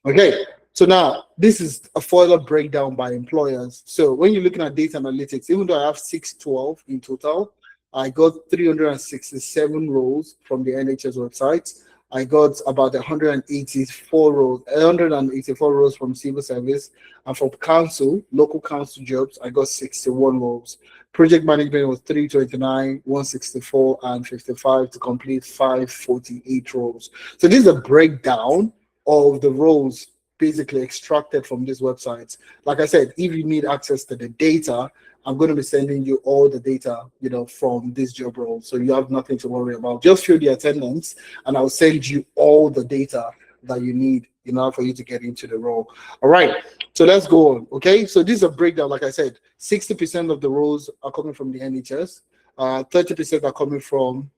Okay, so now this is a further breakdown by employers. So when you're looking at data analytics, even though I have 612 in total, I got 367 roles from the NHS website. I got about 184 roles from civil service, and from council, local council jobs, I got 61 roles. Project management was 329, 164, and 55 to complete 548 roles. So this is a breakdown of the roles basically extracted from these websites. Like I said, if you need access to the data, I'm going to be sending you all the data, from this job role. So you have nothing to worry about. Just fill the attendance and I'll send you all the data that you need in order for you to get into the role. All right. So let's go on. Okay. So this is a breakdown. Like I said, 60% of the roles are coming from the NHS. 30% are coming from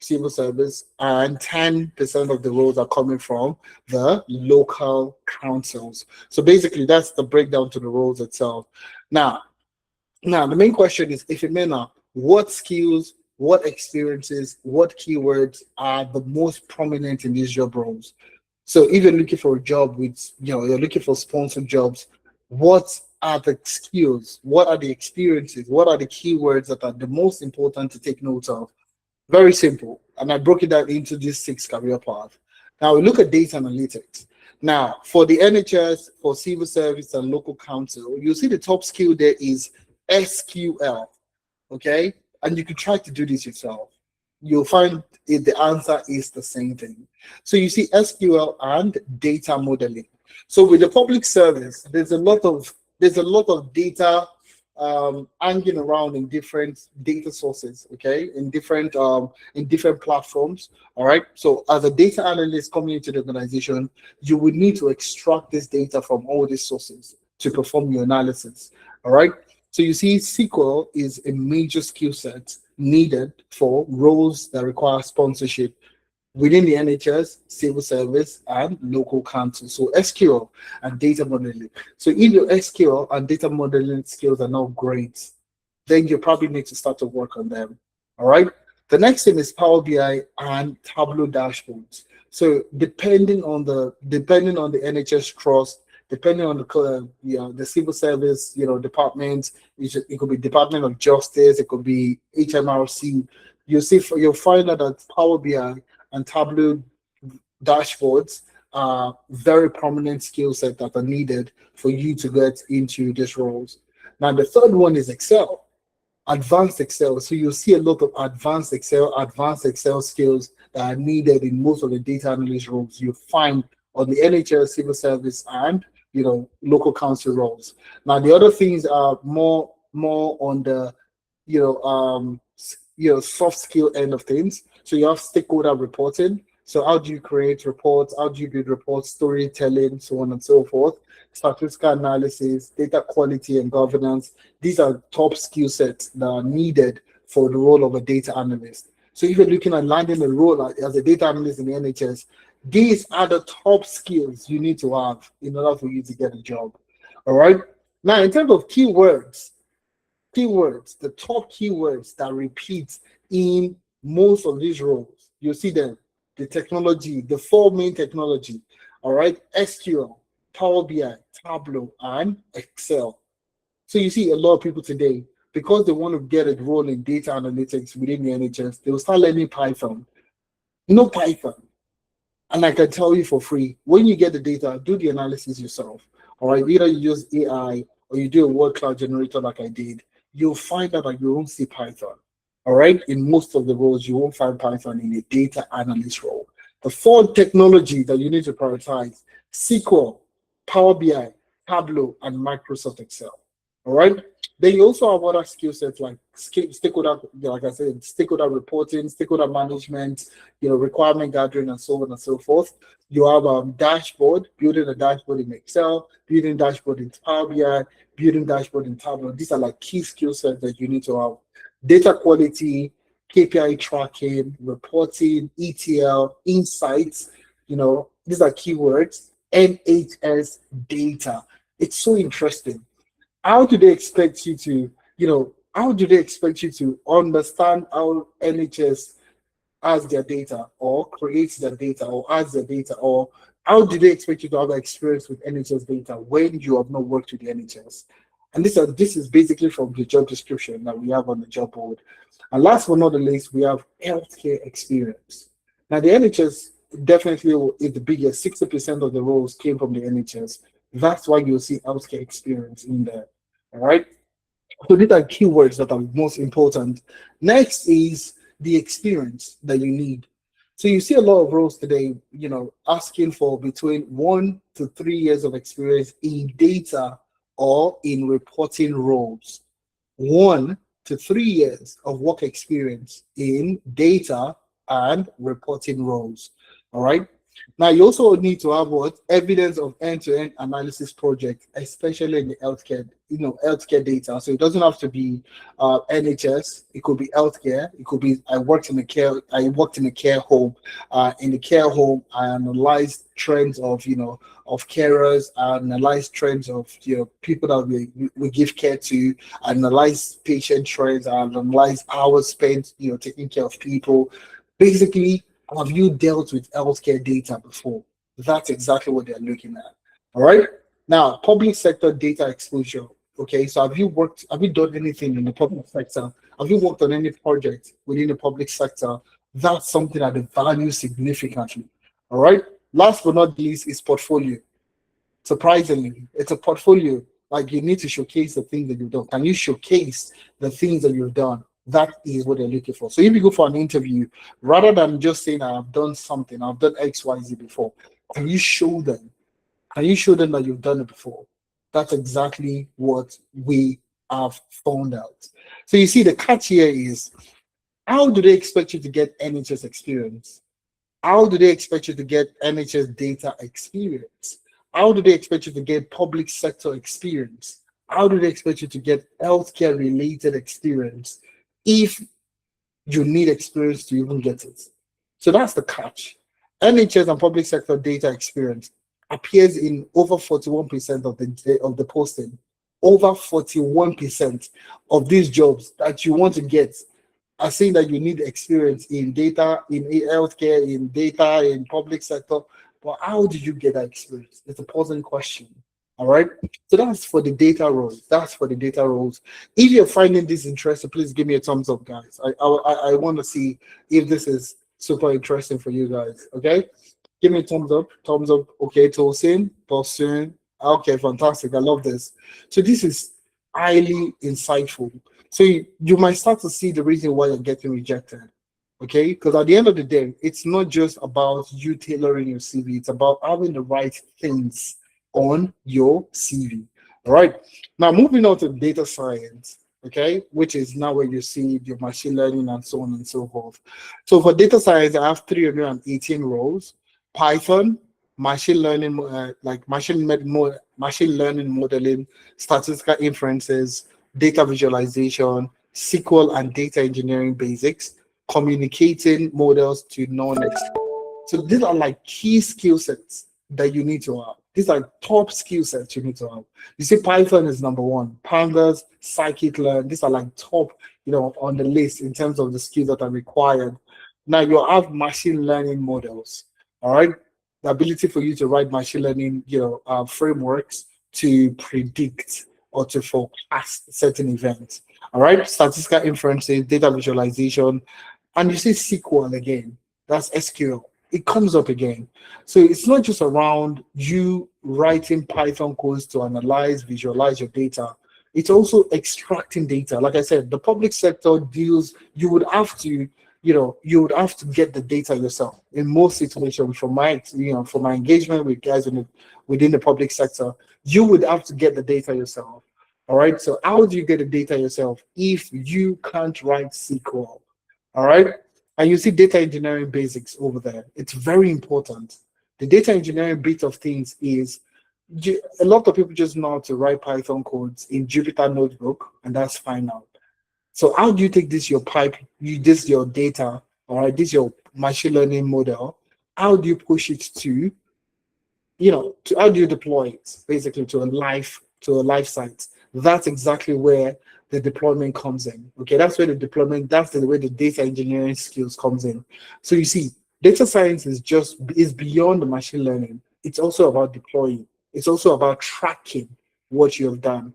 civil service, and 10% of the roles are coming from the local councils. So basically, that's the breakdown to the roles itself. Now, the main question is, if what skills, what experiences, what keywords are the most prominent in these job roles? So if you're looking for a job with, you're looking for sponsored jobs, what are the skills? What are the experiences? What are the keywords that are the most important to take note of? Very simple. And I broke it down into these 6 career paths. Now we look at data analytics. Now, for the NHS, for civil service and local council, you see the top skill there is SQL, okay? And you can try to do this yourself. You'll find the answer is the same thing. So you see SQL and data modeling. So with the public service, there's a lot of data hanging around in different data sources, okay, in different platforms. All right. So as a data analyst coming into the organization, you would need to extract this data from all these sources to perform your analysis. All right. So you see, SQL is a major skill set needed for roles that require sponsorship within the NHS, civil service, and local council. So SQL and data modeling. So if your SQL and data modeling skills are not great, then you probably need to start to work on them. All right. The next thing is Power BI and Tableau dashboards. So depending on the NHS trust, depending on the civil service, department, it could be Department of Justice, it could be HMRC. You'll find out that Power BI and Tableau dashboards are very prominent skill set that are needed for you to get into these roles. Now, the third one is Excel, advanced Excel. So you'll see a lot of advanced Excel skills that are needed in most of the data analyst roles you find on the NHS, civil service, and local council roles. Now, the other things are more on the soft skill end of things. So you have stakeholder reporting. So how do you create reports? How do you build reports, storytelling, so on and so forth? Statistical analysis, data quality and governance. These are top skill sets that are needed for the role of a data analyst. So if you're looking at landing a role as a data analyst in the NHS, these are the top skills you need to have in order for you to get a job. All right. Now, in terms of keywords, the top keywords that repeat in most of these roles, you see them, the technology, the 4 main technology. All right. SQL, Power BI, Tableau, and Excel. So you see a lot of people today, because they want to get a role in data analytics within the NHS, they will start learning Python. No Python. And I can tell you for free, when you get the data, do the analysis yourself. All right. Either you use AI or you do a word cloud generator like I did, you'll find out that you won't see Python. All right. In most of the roles, you won't find Python in a data analyst role. The 4 technology that you need to prioritize: SQL, Power BI, Tableau, and Microsoft Excel. All right. Then you also have other skill sets like stakeholder, like I said, stakeholder reporting, stakeholder management, requirement gathering, and so on and so forth. You have dashboard, building a dashboard in Excel, building dashboard in Power BI, building dashboard in Tableau. These are like key skill sets that you need to have. Data quality, KPI tracking, reporting, ETL, insights. These are keywords. NHS data. It's so interesting. How do they expect you to, how do they expect you to understand how NHS has their data or creates their data or has their data, or how do they expect you to have experience with NHS data when you have not worked with the NHS? And this is basically from the job description that we have on the job board. And last but not the least, we have healthcare experience. Now the NHS definitely is the biggest. 60% of the roles came from the NHS. That's why you'll see healthcare experience in there. All right. So these are keywords that are most important. Next is the experience that you need. So you see a lot of roles today, asking for between 1 to 3 years of experience in data or in reporting roles. 1 to 3 years of work experience in data and reporting roles. All right. Now, you also need to have what? Evidence of end-to-end analysis project, especially in the healthcare data. So it doesn't have to be NHS. It could be healthcare. It could be I worked in a care home. In the care home, I analyzed trends of carers. I analyzed trends of people that we give care to. I analyze patient trends. I analyze hours spent taking care of people. Basically, have you dealt with healthcare data before? That's exactly what they're looking at. All right. Now, public sector data exposure. Okay. So have you done anything in the public sector? Have you worked on any project within the public sector? That's something that they value significantly. All right. Last but not least is portfolio. Surprisingly, it's a portfolio. Like, you need to showcase the things that you've done. Can you showcase the things that you've done? That is what they're looking for. So if you go for an interview, rather than just saying I've done something, I've done XYZ before, can you show them? Can you show them that you've done it before? That's exactly what we have found out. So you see, the catch here is, how do they expect you to get NHS experience? How do they expect you to get NHS data experience? How do they expect you to get public sector experience? How do they expect you to get healthcare related experience if you need experience to even get it? So that's the catch. NHS and public sector data experience appears in over 41% of the posting. Over 41% of these jobs that you want to get are saying that you need experience in data, in healthcare, in data, in public sector. But how did you get that experience? It's a puzzling question. All right. So that's for the data roles. If you're finding this interesting, please give me a thumbs up, guys. I want to see if this is super interesting for you guys. Okay. Give me a thumbs up. Thumbs up. Okay, Tosin, Tosin. Okay, fantastic. I love this. So this is highly insightful. So you might start to see the reason why you're getting rejected. Okay, because at the end of the day, it's not just about you tailoring your CV, it's about having the right things on your CV. All right. Now moving on to data science, okay, which is now where you see your machine learning and so on and so forth. So for data science, I have 318 roles. Python, machine learning, machine learning modeling, statistical inferences, data visualization, SQL and data engineering basics, communicating models to non-experts. So these are like key skill sets that you need to have. These are top skill sets you need to have. You see, Python is number one. Pandas, scikit-learn, these are like top, on the list in terms of the skills that are required. Now you have machine learning models. All right, the ability for you to write machine learning, frameworks to predict or to forecast certain events. All right, statistical inferences, data visualization, and you see SQL again. That's SQL. It comes up again. So it's not just around you writing Python codes to analyze, visualize your data. It's also extracting data. Like I said, the public sector deals, you would have to get the data yourself in most situations. From my engagement with guys within the public sector, you would have to get the data yourself. All right. So how do you get the data yourself if you can't write SQL? All right. And you see data engineering basics over there. It's very important. The data engineering bit of things is a lot of people just know how to write Python codes in Jupyter Notebook, and that's fine now. So how do you take your data, all right, this your machine learning model, how do you push it to how do you deploy it basically to a live site? That's exactly where the deployment comes in. Okay, that's where the deployment, that's the way the data engineering skills comes in. So you see, data science is beyond the machine learning. It's also about deploying. It's also about tracking what you have done.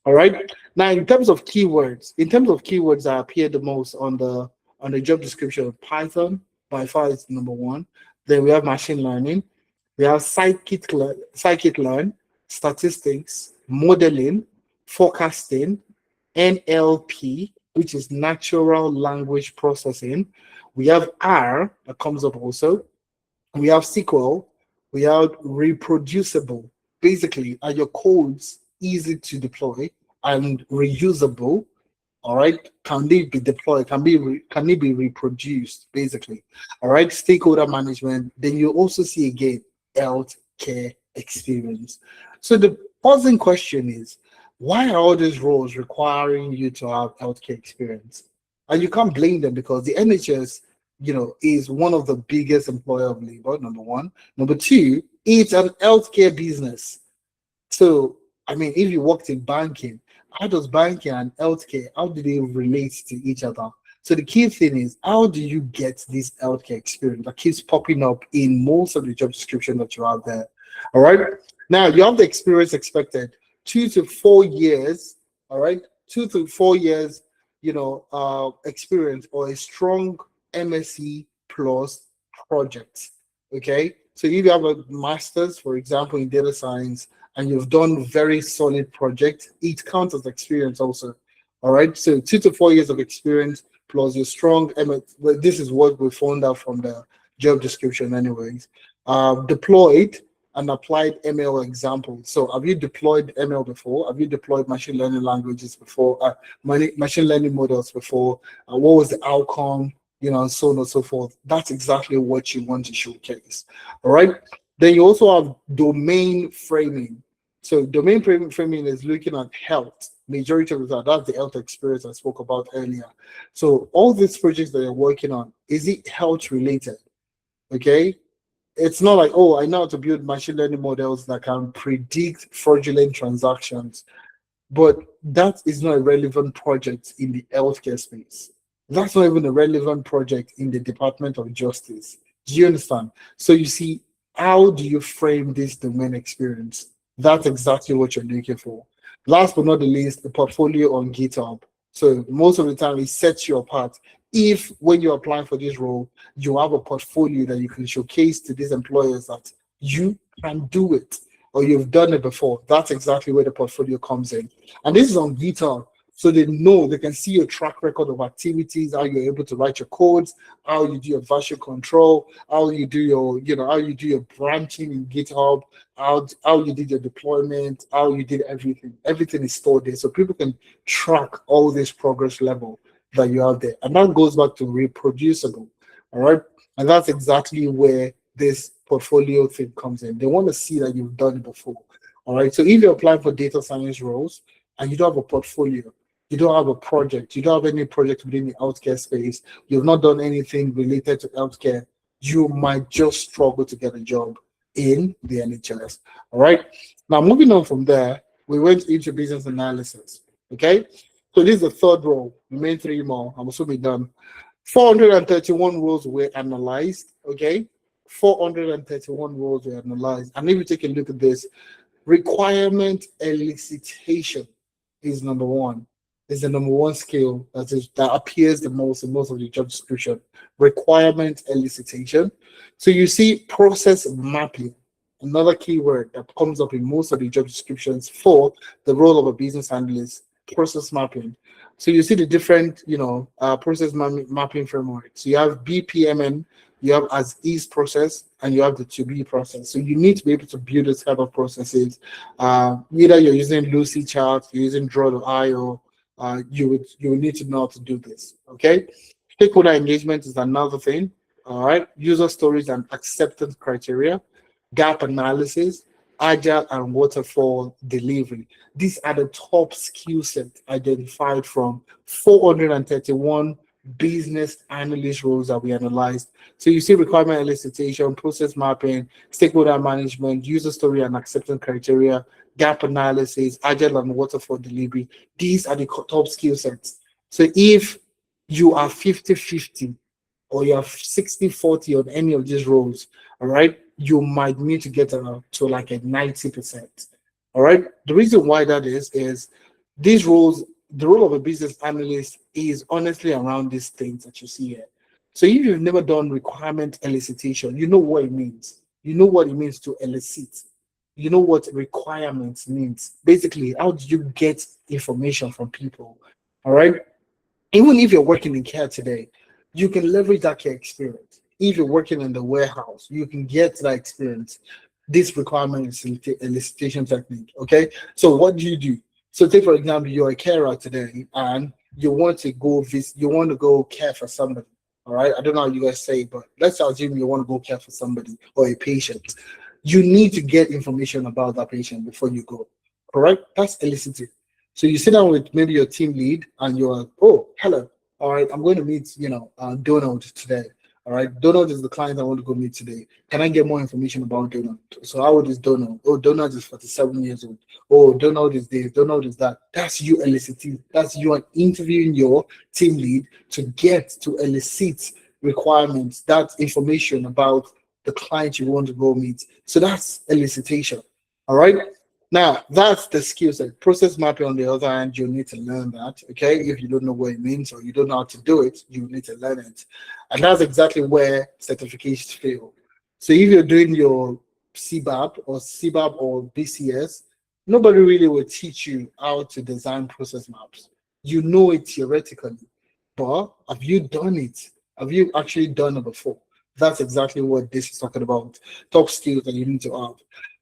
All right. Now, in terms of keywords that appear the most on the job description, Python by far is number one. Then we have machine learning. We have scikit-learn, statistics, modeling, forecasting, NLP, which is natural language processing. We have R that comes up also. We have SQL. We have reproducible. Basically, are your codes easy to deploy and reusable? All right, can they be deployed? Can they be reproduced? Basically, all right. Stakeholder management. Then you also see again healthcare experience. So the posing question is, why are all these roles requiring you to have healthcare experience? And you can't blame them because the NHS, is one of the biggest employer of labor. Number one. Number two, it's an healthcare business. So, I mean, if you worked in banking, how does banking and healthcare, how do they relate to each other? So the key thing is, how do you get this healthcare experience that keeps popping up in most of the job description that you have there? All right. Now you have the experience expected, 2 to 4 years. All right, 2 to 4 years, experience or a strong MSc plus project. Okay. So if you have a master's, for example, in data science, and you've done very solid project, it counts as experience also. All right. So 2 to 4 years of experience plus your strong this is what we found out from the job description anyways. Deployed and applied ML examples. So have you deployed ML before? Have you deployed machine learning languages before? Machine learning models before? What was the outcome? And so on and so forth. That's exactly what you want to showcase. All right. Then you also have domain framing. So domain framing is looking at health. Majority of that's the health experience I spoke about earlier. So all these projects that you're working on, is it health related? Okay. It's not like, oh, I know how to build machine learning models that can predict fraudulent transactions, but that is not a relevant project in the healthcare space. That's not even a relevant project in the Department of Justice. Do you understand? So you see, how do you frame this domain experience? That's exactly what you're looking for. Last but not the least, the portfolio on GitHub. So most of the time, it sets you apart. If when you're applying for this role, you have a portfolio that you can showcase to these employers that you can do it or you've done it before, that's exactly where the portfolio comes in. And this is on GitHub. So they can see your track record of activities, how you're able to write your codes, how you do your version control, how you do your branching in GitHub, how you did your deployment, how you did everything. Everything is stored there. So people can track all this progress level that you have there. And that goes back to reproducible. All right. And that's exactly where this portfolio thing comes in. They want to see that you've done it before. All right. So if you're applying for data science roles and you don't have a portfolio, you don't have a project, you don't have any project within the healthcare space, you've not done anything related to healthcare, you might just struggle to get a job in the NHS. All right. Now, moving on from there, we went into business analysis. Okay. So this is the third role. Remain 3 more. I'm also be done. 431 roles were analyzed. Okay. 431 roles were analyzed. And if you take a look at this, requirement elicitation is number one. Is the number one skill that appears the most in most of the job description. Requirement elicitation. So you see process mapping, another keyword that comes up in most of the job descriptions for the role of a business analyst. Process mapping. So you see the different, process mapping frameworks. So you have BPMN, you have as is process, and you have the to be process. So you need to be able to build this type of processes. Either you're using Lucy chart, you're using Draw.io. You would need to know how to do this. Okay. Stakeholder engagement is another thing. All right. User stories and acceptance criteria, gap analysis, agile and waterfall delivery. These are the top skill set identified from 431 business analyst roles that we analyzed. So you see requirement elicitation, process mapping, stakeholder management, user story and acceptance criteria, gap analysis, agile and waterfall delivery. These are the top skill sets. So if you are 50-50 or you have 60-40 on any of these roles, all right, you might need to get to like a 90%. All right. The reason why that is these roles, the role of a business analyst is honestly around these things that you see here. So if you've never done requirement elicitation, you know what it means. You know what it means to elicit. You know what requirements means. Basically, how do you get information from people? All right. Even if you're working in care today, you can leverage that care experience. If you're working in the warehouse, you can get that experience. This requirement is elicitation technique. Okay. So what do you do? So take for example, you're a carer today and you want to go visit, you want to go care for somebody. All right. I don't know how you guys say, but let's assume you want to go care for somebody or a patient. You need to get information about that patient before you go. Correct? That's eliciting. So you sit down with maybe your team lead and you're like, oh, hello. All right, I'm going to meet, Donald today. All right, Donald is the client I want to go meet today. Can I get more information about Donald? So how old is Donald? Oh, Donald is 47 years old. Oh, Donald is this, Donald is that. That's you eliciting. That's you are interviewing your team lead to get to elicit requirements, that information about the client you want to go meet. So that's elicitation. All right. Now, that's the skill set. Process mapping, on the other hand, you need to learn that, okay? If you don't know what it means or you don't know how to do it, you need to learn it. And that's exactly where certifications fail. So if you're doing your CBAP or BCS, nobody really will teach you how to design process maps. You know it theoretically, but have you done it? Have you actually done it before? That's exactly what this is talking about. Top skills that you need to have.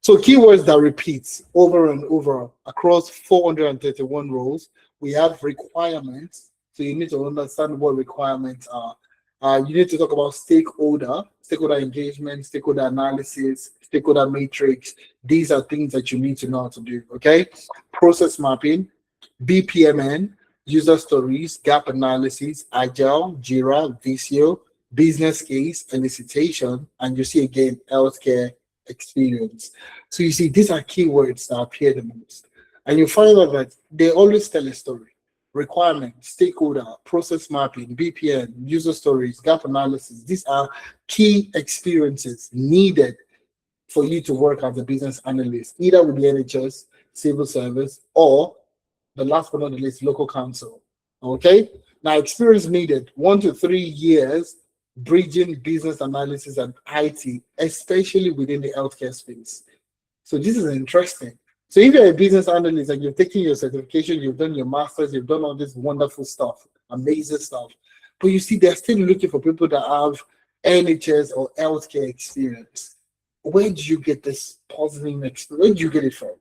So keywords that repeat over and over across 431 roles, we have requirements. So you need to understand what requirements are. You need to talk about stakeholder engagement, stakeholder analysis, stakeholder matrix. These are things that you need to know how to do, okay? Process mapping, BPMN, user stories, gap analysis, Agile, Jira, Visio, business case, elicitation, and you see again, healthcare experience. So you see, these are keywords that appear the most. And you find out that they always tell a story. Requirement, stakeholder, process mapping, BPN, user stories, gap analysis. These are key experiences needed for you to work as a business analyst, either with the NHS, civil service, or the last but not the least, local council. Okay? Now, experience needed 1 to 3 years bridging business analysis and IT, especially within the healthcare space. So this is interesting. So if you're a business analyst and you've taken your certification, you've done your master's, you've done all this wonderful stuff, amazing stuff, but you see, they're still looking for people that have NHS or healthcare experience. Where do you get this positive experience? Where do you get it from?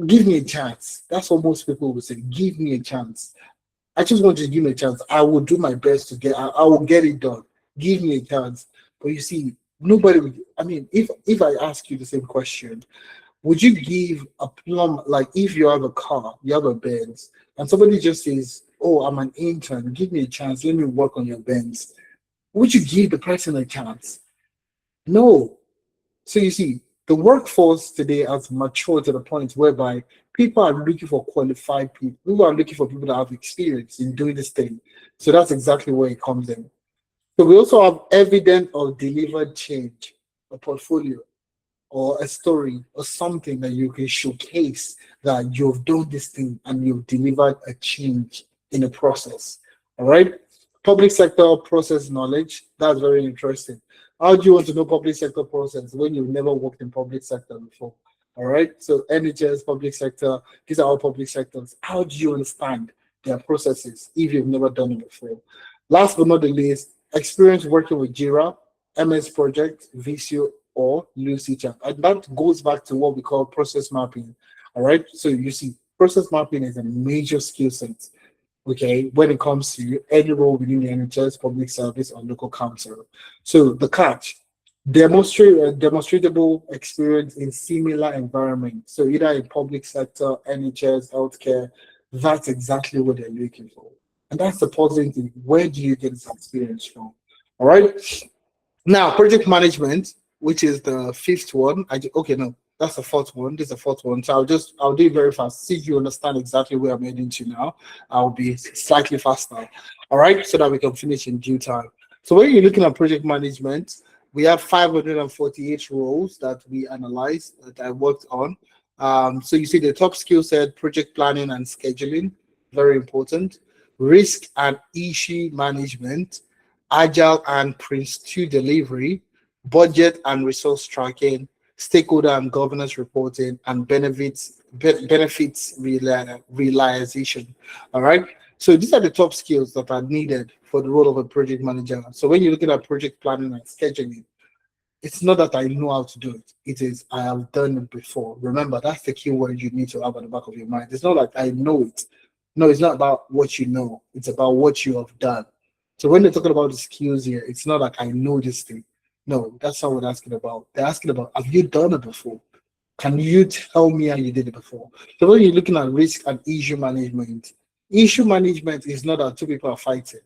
Give me a chance. That's what most people will say. Give me a chance. I just want you to give me a chance. I will do my best to get. I will get it done. Give me a chance. But you see, nobody would. I mean, if I ask you the same question, would you give a plum, like if you have a car, you have a Benz, and somebody just says, "Oh, I'm an intern. Give me a chance. Let me work on your Benz." Would you give the person a chance? No. So you see, the workforce today has matured to the point whereby people are looking for qualified people. People are looking for people that have experience in doing this thing. So that's exactly where it comes in. So we also have evidence of delivered change, a portfolio or a story or something that you can showcase that you've done this thing and you've delivered a change in the process. All right. Public sector process knowledge. That's very interesting. How do you want to know public sector process when you've never worked in public sector before? All right. So NHS, public sector, these are all public sectors. How do you understand their processes if you've never done it before? Last but not the least, experience working with Jira, MS Project, Visio, or Lucidchat. And that goes back to what we call process mapping. All right. So you see, process mapping is a major skill set, okay, when it comes to any role within the NHS, public service, or local council. So the catch, demonstrable experience in similar environments. So either in public sector, NHS, healthcare, that's exactly what they're looking for. And that's the puzzling thing. Where do you get this experience from? All right. Now, project management, which is the fifth one. Okay, no, that's the fourth one. This is the fourth one. So I'll do it very fast. See if you understand exactly where I'm heading to now. I'll be slightly faster. All right, so that we can finish in due time. So when you're looking at project management, we have 548 roles that we analyzed that I worked on. So you see the top skill set, project planning and scheduling, very important. Risk and issue management, agile and Prince 2 delivery, budget and resource tracking, stakeholder and governance reporting, and realization. All right. So these are the top skills that are needed for the role of a project manager. So when you're looking at project planning and scheduling, it's not that I know how to do it. It is I have done it before. Remember, that's the key word you need to have at the back of your mind. It's not like I know it. No, it's not about what you know. It's about what you have done. So when they're talking about the skills here, it's not like I know this thing. No, that's not what they're asking about. They're asking about, have you done it before? Can you tell me how you did it before? So when you're looking at risk and issue management is not that two people are fighting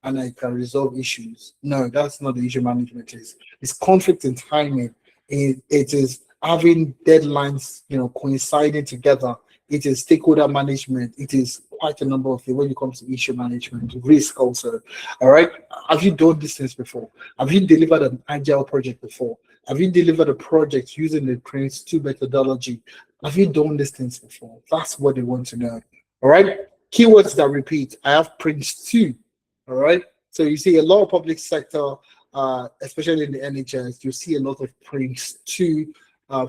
and I can resolve issues. No, that's not the issue management is. It's conflict in timing. It is having deadlines, coinciding together. It is stakeholder management. It is quite a number of things when it comes to issue management, risk also. All right. Have you done these things before? Have you delivered an agile project before? Have you delivered a project using the Prince 2 methodology? Have you done these things before? That's what they want to know. All right. Keywords that repeat. I have Prince 2. All right. So you see a lot of public sector, especially in the NHS, you see a lot of Prince 2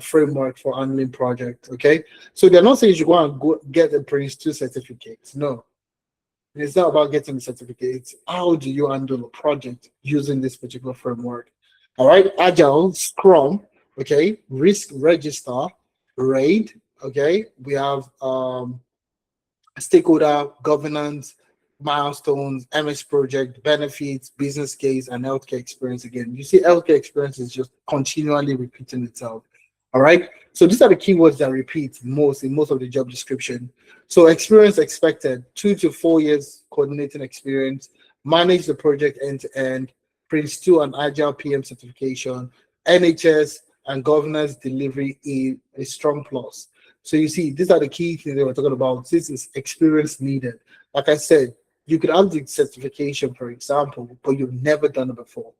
framework for handling project. Okay. So they're not saying you go and go get a Prince 2 certificate. No. It's not about getting the certificate. It's how do you handle a project using this particular framework. All right. Agile, Scrum, okay, risk register, RAID, okay. We have stakeholder governance, milestones, MS project, benefits, business case, and healthcare experience again. You see, healthcare experience is just continually repeating itself. All right. So these are the keywords that repeat most in most of the job description. So experience expected, 2 to 4 years coordinating experience, manage the project end to end, Prince 2 and Agile PM certification, NHS and governance delivery is a strong plus. So you see, these are the key things that we're talking about. This is experience needed. Like I said, you could have the certification, for example, but you've never done it before.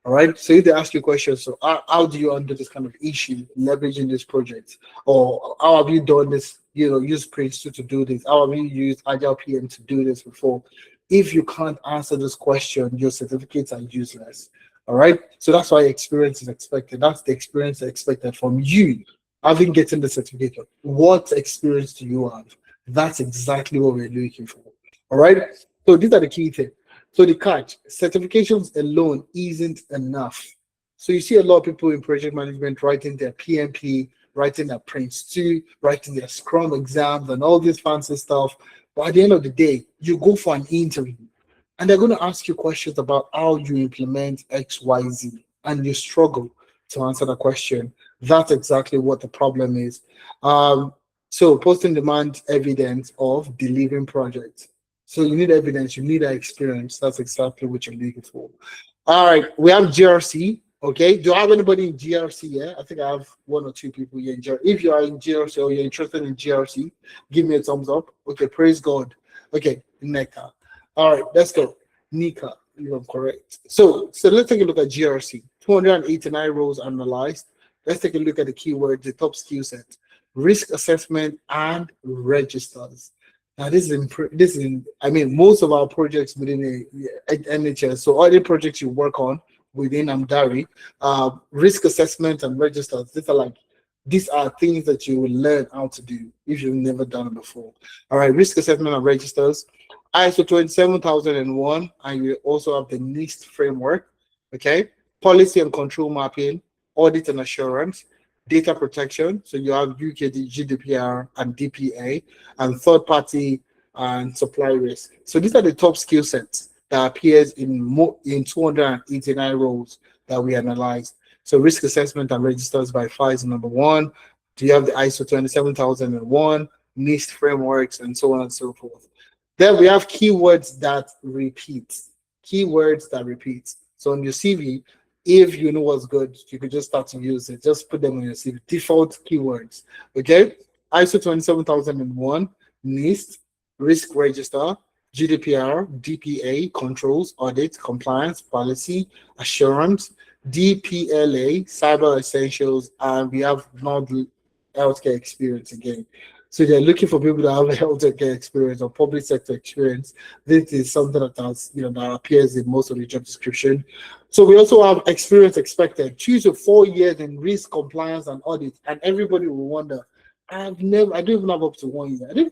All right. So if they ask you questions, so how do you handle this kind of issue leveraging this project? Or how have you done this, use Prince 2 to do this? How have you used Agile PM to do this before? If you can't answer this question, your certificates are useless. All right. So that's why experience is expected. That's the experience expected from you having getting the certificate. What experience do you have? That's exactly what we're looking for. All right. So these are the key things. So the catch, certifications alone isn't enough. So you see a lot of people in project management writing their PMP, writing their Prince 2, writing their Scrum exams and all this fancy stuff. But at the end of the day, you go for an interview and they're going to ask you questions about how you implement X, Y, Z, and you struggle to answer the question. That's exactly what the problem is. So posting demand evidence of delivering projects. So you need evidence, you need that experience. That's exactly what you're looking for. All right, we have GRC. Okay, do I have anybody in GRC here? I think I have 1 or 2 people here in GRC. If you are in GRC or you're interested in GRC, give me a thumbs up. Okay, praise God. Okay, NECA. All right, let's go. Nika, you're correct. So let's take a look at GRC. 289 roles analyzed. Let's take a look at the keywords, the top skill set, risk assessment and registers. Now, this is I mean, most of our projects within the NHS, so all the projects you work on within Amdari, risk assessment and registers, these are things that you will learn how to do if you've never done it before. All right, risk assessment and registers, ISO 27001, and you also have the NIST framework, okay? Policy and control mapping, audit and assurance, data protection. So you have UKD, GDPR, and DPA, and third party and supply risk. So these are the top skill sets that appears in 289 roles that we analyzed. So risk assessment and registers by far is number 1. Do you have the ISO 27001, NIST frameworks, and so on and so forth? Then we have keywords that repeat. Keywords that repeat. So on your CV, if you know what's good, you could just start to use it. Just put them on your CV. Default keywords. Okay. ISO 27001, NIST, risk register, GDPR, DPA, controls, audit, compliance, policy, assurance, DPLA, cyber essentials, and we have not healthcare experience again. So they're looking for people that have a healthcare experience or public sector experience. This is something that has, that appears in most of the job description. So we also have experience expected, 2 to 4 years in risk compliance and audit, and everybody will wonder, I don't even have up to 1 year. I don't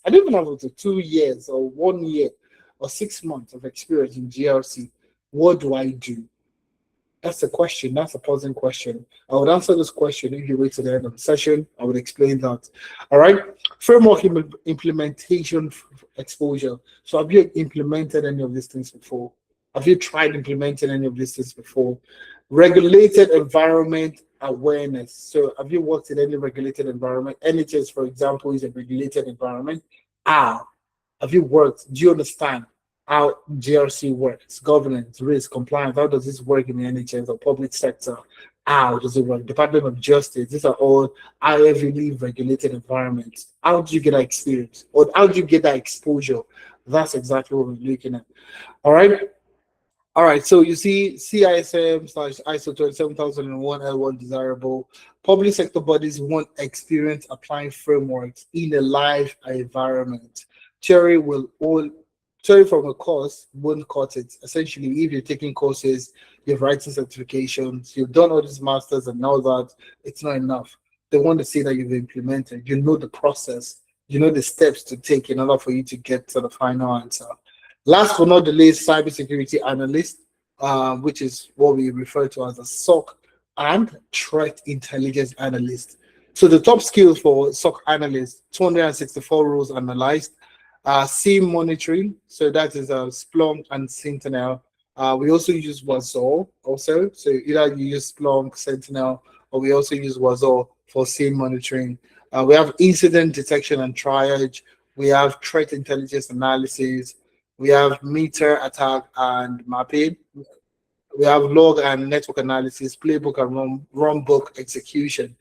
even have up to 2 years or 1 year or 6 months of experience in GRC. What do I do? That's the question. That's a puzzling question. I would answer this question if you wait to the end of the session. I would explain that. All right. Framework implementation exposure. So have you implemented any of these things before? Have you tried implementing any of these things before? Regulated environment awareness. So have you worked in any regulated environment? NHS, for example, is a regulated environment. Have you worked? Do you understand how GRC works? Governance, risk, compliance. How does this work in the NHS or public sector? How does it work? Department of Justice. These are all heavily regulated environments. How do you get that experience? Or how do you get that exposure? That's exactly what we're looking at. All right. All right, so you see CISM/ISO 27001 L1 desirable. Public sector bodies want experience applying frameworks in a live environment. Theory from a course won't cut it. Essentially, if you're taking courses, you're writing certifications, you've done all these masters and all that, it's not enough. They want to see that you've implemented, you know the process, you know the steps to take in order for you to get to the final answer. Last but not the least, cybersecurity analyst, which is what we refer to as a SOC and threat intelligence analyst. So the top skills for SOC analyst, 264 roles analyzed, SIEM monitoring, so that is Splunk and Sentinel. We also use Wazoo also, so either you use Splunk, Sentinel, or we also use Wazoo for SIEM monitoring. We have incident detection and triage. We have threat intelligence analysis. We have meter attack and mapping. We have log and network analysis, playbook and run book execution.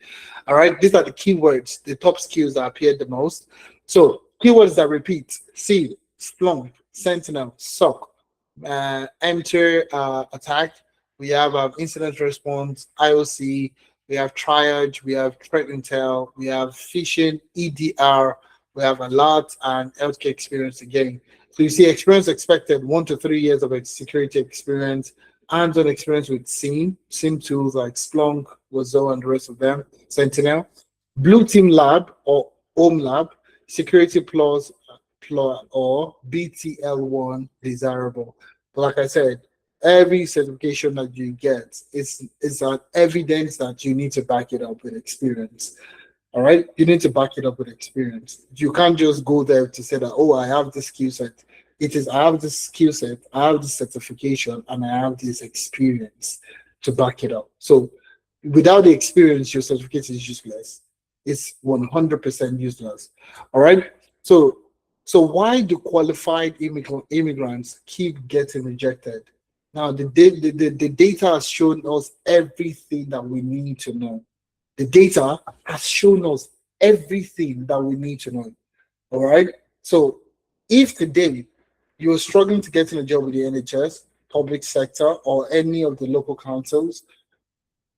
All right, these are the keywords, the top skills that appear the most. So keywords that repeat: SIEM, Splunk, Sentinel, SOC, enter attack. We have incident response, IOC. We have triage. We have threat intel. We have phishing, EDR. We have alert and healthcare experience again. So you see experience expected, 1 to 3 years of security experience, hands-on experience with SIEM tools like Splunk, Wazoo, and the rest of them, Sentinel. Blue Team Lab or Home Lab, Security Plus or BTL1 desirable. But like I said, every certification that you get is an evidence that you need to back it up with experience. All right, you need to back it up with experience. You can't just go there to say that, oh, I have this skill set. It is, I have this skill set, I have this certification, and I have this experience to back it up. So without the experience, your certificate is useless. It's 100% useless. All right. So why do qualified immigrants keep getting rejected? Now, the data has shown us everything that we need to know. The data has shown us everything that we need to know. All right. So if today you're struggling to get in a job with the NHS, public sector, or any of the local councils,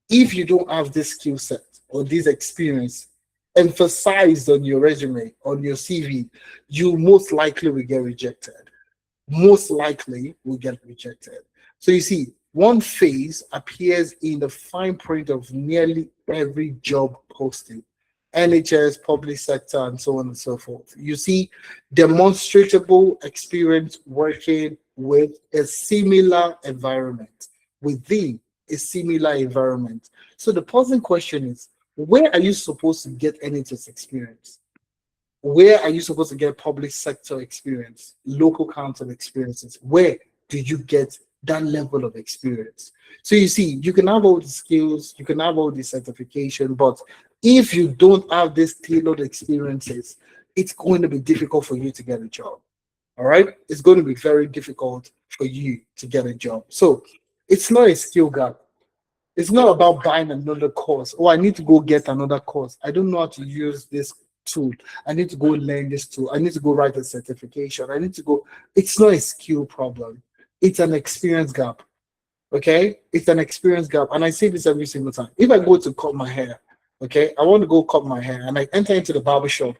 if you don't have this skill set or this experience emphasized on your resume, on your CV, you most likely will get rejected. Most likely will get rejected. So you see, one phase appears in the fine print of nearly every job posting. NHS, public sector, and so on and so forth. You see demonstrable experience working with a similar environment, within a similar environment. So the puzzling question is, where are you supposed to get NHS experience? Where are you supposed to get public sector experience, local council experiences? Where do you get that level of experience? So you see, you can have all the skills, you can have all the certification, but if you don't have these tailored experiences, it's going to be difficult for you to get a job. All right, it's going to be very difficult for you to get a job. So it's not a skill gap. It's not about buying another course. Oh, I need to go get another course. I don't know how to use this tool. I need to go learn this tool. I need to go write a certification. I need to go. It's not a skill problem. It's an experience gap. Okay, it's an experience gap, and I say this every single time. If I go to cut my hair, okay, I want to go cut my hair, and I enter into the barber shop,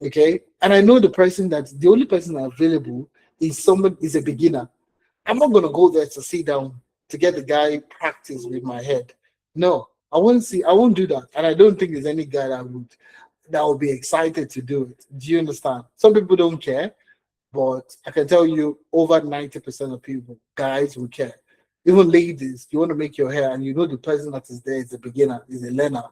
okay, and I know the only person available is someone is a beginner. I'm not gonna go there to sit down to get the guy practice with my head. No, I won't do that, and I don't think there's any guy that would be excited to do it. Do you understand? Some people don't care, but I can tell you over 90% of people, guys, will care. Even ladies, you want to make your hair and you know the person that is there is a beginner, is a learner,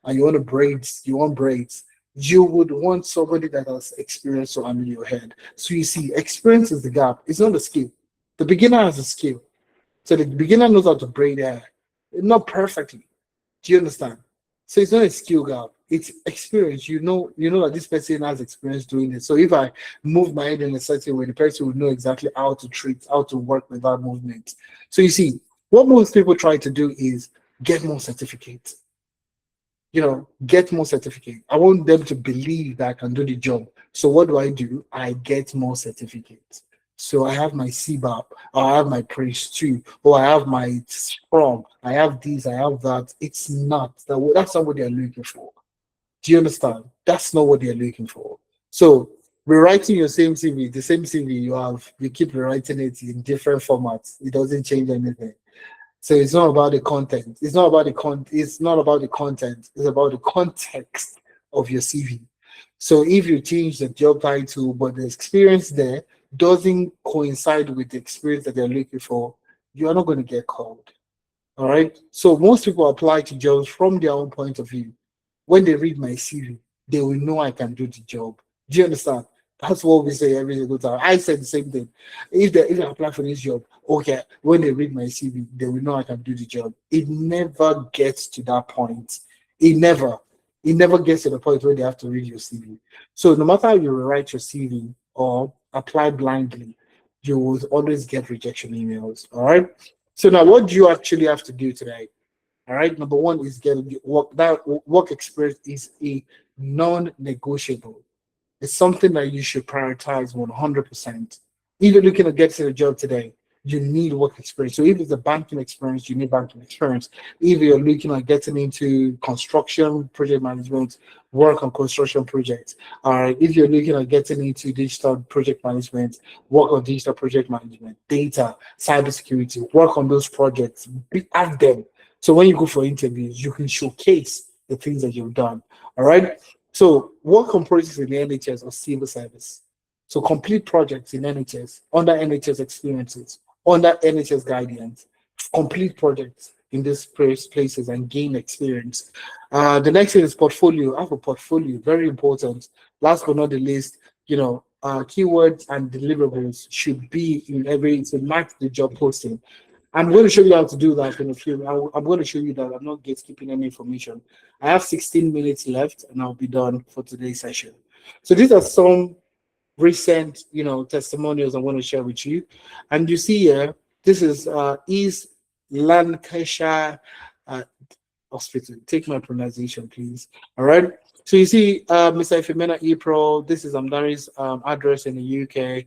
and you want to braids, you want braids. You would want somebody that has experience to handle your head. So you see, experience is the gap. It's not a skill. The beginner has a skill. So the beginner knows how to braid hair. Not perfectly. Do you understand? So it's not a skill gap. It's experience. You know that this person has experience doing it. So if I move my head in a certain way, the person will know exactly how to treat, how to work with that movement. So you see, what most people try to do is get more certificates. Get more certificate. I want them to believe that I can do the job. So what do? I get more certificates. So I have my CBAP, or I have my Prince 2, or I have my Scrum, I have this, I have that. It's not that's not what they're looking for. Do you understand? That's not what they're looking for. So rewriting your same CV, the same CV you have, you keep rewriting it in different formats. It doesn't change anything. So it's not about the content. It's not about it's not about the content. It's about the context of your CV. So if you change the job title, but the experience there doesn't coincide with the experience that they're looking for, you are not going to get called. All right. So most people apply to jobs from their own point of view. When they read my CV, they will know I can do the job. Do you understand? That's what we say every single time. I said the same thing. If I apply for this job, okay, when they read my CV, they will know I can do the job. It never gets to that point. It never. It never gets to the point where they have to read your CV. So no matter how you rewrite your CV or apply blindly, you will always get rejection emails. All right. So now, what do you actually have to do today? All right. Number one is getting the work. That work experience is a non-negotiable. It's something that you should prioritize 100%. If you're looking to get to the job today, you need work experience. So if it's a banking experience, you need banking experience. If you're looking at getting into construction, project management, work on construction projects. If you're looking at getting into digital project management, work on digital project management, data, cybersecurity, work on those projects, add them. So when you go for interviews, you can showcase the things that you've done. All right. So work on projects in the NHS or civil service. So complete projects in NHS, under NHS experiences, under NHS guidance, complete projects in these places and gain experience. The next thing is portfolio. Have a portfolio, very important. Last but not the least, keywords and deliverables should be in to match the job posting. I'm going to show you how to do that in a few. I'm going to show you that I'm not gatekeeping any information. I have 16 minutes left, and I'll be done for today's session. So these are some recent, testimonials I want to share with you. And you see here, this is East Lancashire Hospital. Take my pronunciation, please. All right. So you see, Mr. Ifemena April. This is Amdari's address in the UK.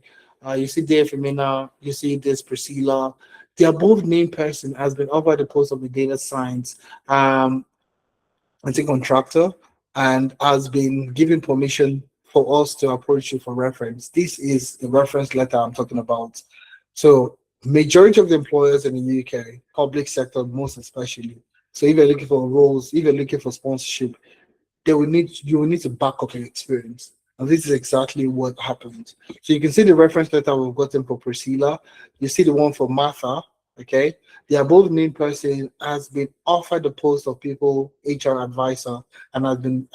You see there, Ifemena. You see this Priscilla. The above named person has been offered the post of the data science contractor and has been given permission for us to approach you for reference. This is the reference letter I'm talking about. So majority of the employers in the UK, public sector most especially. So if you're looking for roles, if you're looking for sponsorship, you will need to back up your experience. And this is exactly what happened. So you can see the reference letter we've gotten for Priscilla. You see the one for Martha, okay? The above named person has been offered the post of people HR advisor and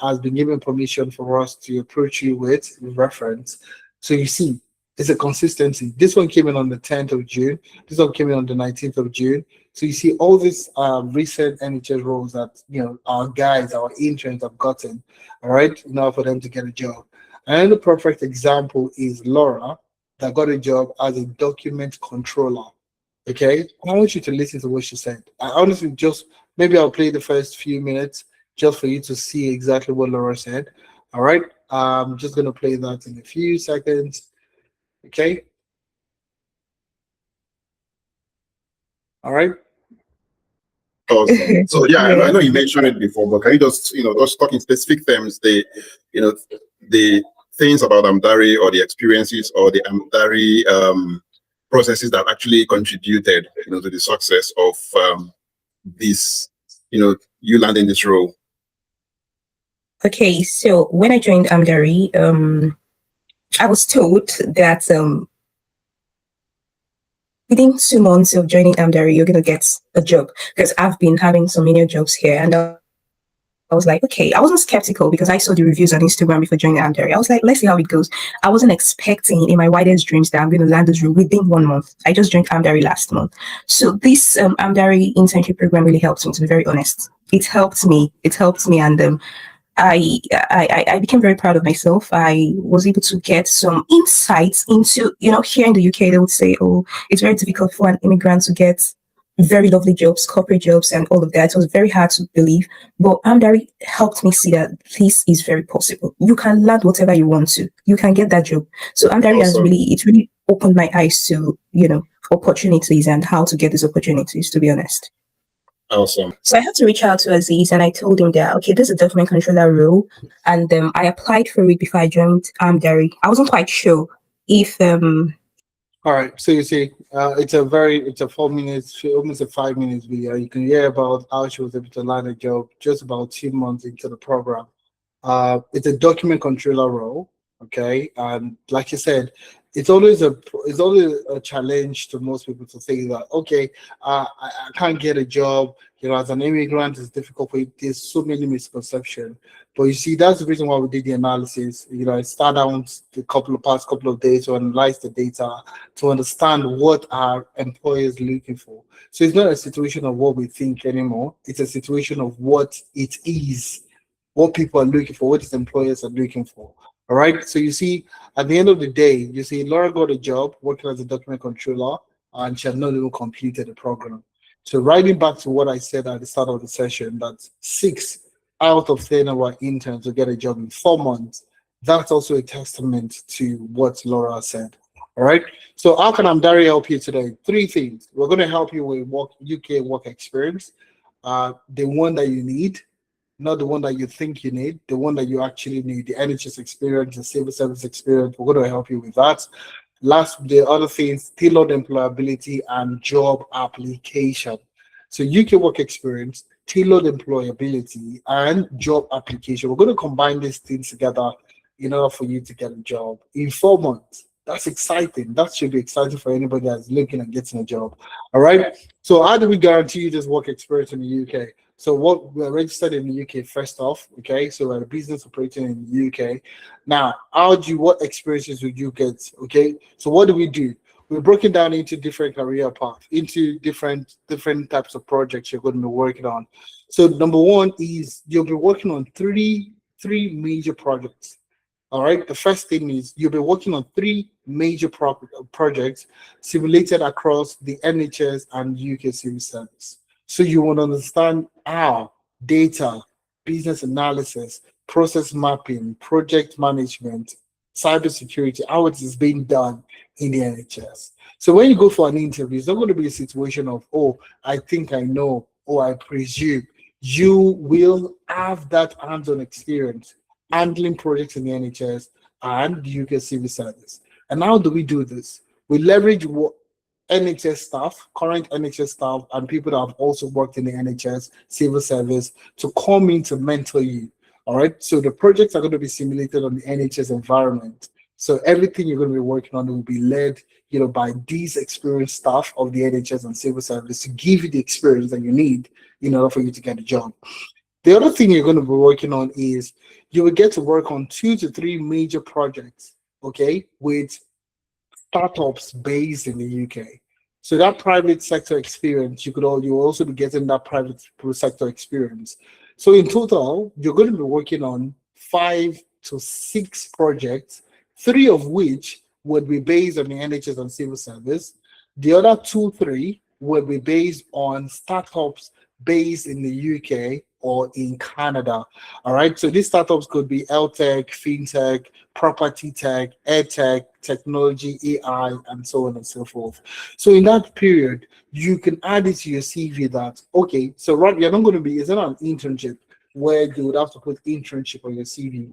has been given permission for us to approach you with reference. So you see, it's a consistency. This one came in on the 10th of June. This one came in on the 19th of June. So you see all these recent NHS roles that our guys, our interns have gotten, all right, in order for them to get a job. And the perfect example is Laura. that got a job as a document controller. Okay, I want you to listen to what she said. I honestly just maybe I'll play the first few minutes just for you to see exactly what Laura said. All right, I'm just gonna play that in a few seconds. Okay, all right. Awesome. So yeah, I Yeah. know you mentioned it before, but can you just just talk in specific terms the things about Amdari or the experiences or the Amdari processes that actually contributed to the success of this you landing this role. Okay, so when I joined Amdari, I was told that within 2 months of joining Amdari, you're gonna get a job, because I've been having some menial jobs here, and I was like, okay. I wasn't skeptical because I saw the reviews on Instagram before joining Amdari. I was like, let's see how it goes. I wasn't expecting in my wildest dreams that I'm going to land this role within 1 month. I just joined Amdari last month. So this Amdari internship program really helped me, to be very honest. It helped me. And I became very proud of myself. I was able to get some insights into, here in the UK, they would say, oh, it's very difficult for an immigrant to get very lovely jobs, corporate jobs, and all of that. It was very hard to believe. But Amdari helped me see that this is very possible. You can learn whatever you want to. You can get that job. So Amdari has Awesome. really opened my eyes to, opportunities and how to get these opportunities, to be honest. Awesome. So I had to reach out to Aziz and I told him that, okay, this is a document controller role. And I applied for it before I joined Amdari. I wasn't quite sure if All right, so you see, it's a 4 minutes, almost a 5 minutes video. You can hear about how she was able to land a job just about 2 months into the program. It's a document controller role, okay, and like you said, it's always a challenge to most people to say that, okay, I can't get a job. As an immigrant, it's difficult. There's so many misconceptions. But you see, that's the reason why we did the analysis. I started out the past couple of days to analyze the data to understand what our employers looking for. So it's not a situation of what we think anymore. It's a situation of what it is, what people are looking for, what these employers are looking for. All right. So you see, at the end of the day, you see Laura got a job working as a document controller, and she had not even completed the program. So writing back to what I said at the start of the session, that 6 out of 10 of our interns will get a job in 4 months. That's also a testament to what Laura said. All right. So how can Amdari help you today? 3 things. We're going to help you with UK work experience, the one that you need, not the one that you think you need, the one that you actually need, the NHS experience, the civil service experience. We're going to help you with that. Last, the other things, tailored employability and job application. So UK work experience, tailored employability, and job application. We're going to combine these things together in order for you to get a job in 4 months. That's exciting. That should be exciting for anybody that's looking at getting a job. All right. So how do we guarantee you this work experience in the UK? So we're registered in the UK first off, okay? So we're a business operating in the UK. Now, what experiences would you get, okay? So what do? We're broken down into different career paths, into different types of projects you're going to be working on. So number 1 is you'll be working on three major projects. All right. The first thing is you'll be working on 3 major projects simulated across the NHS and UK civil service. So you want to understand how data, business analysis, process mapping, project management, cybersecurity, how it is being done in the NHS. So when you go for an interview, it's not going to be a situation of, oh, I think I know, or I presume. You will have that hands-on experience handling projects in the NHS and the UK civil service. And how do we do this? We leverage what NHS staff, current NHS staff, and people that have also worked in the NHS civil service to come in to mentor you. All right. So the projects are going to be simulated on the NHS environment. So everything you're going to be working on will be led, by these experienced staff of the NHS and civil service to give you the experience that you need in order for you to get a job. The other thing you're going to be working on is you will get to work on 2 to 3 major projects, okay, with startups based in the UK. So that private sector experience, you will also be getting that private sector experience. So in total, you're going to be working on 5 to 6 projects, 3 of which would be based on the NHS and civil service. The other 2, 3 would be based on startups based in the UK or in Canada. All right. So these startups could be health tech, fintech, property tech, ed tech, technology, AI, and so on and so forth. So in that period, you can add it to your CV that, okay, so right, you're not going to be, it's not an internship where you would have to put internship on your CV.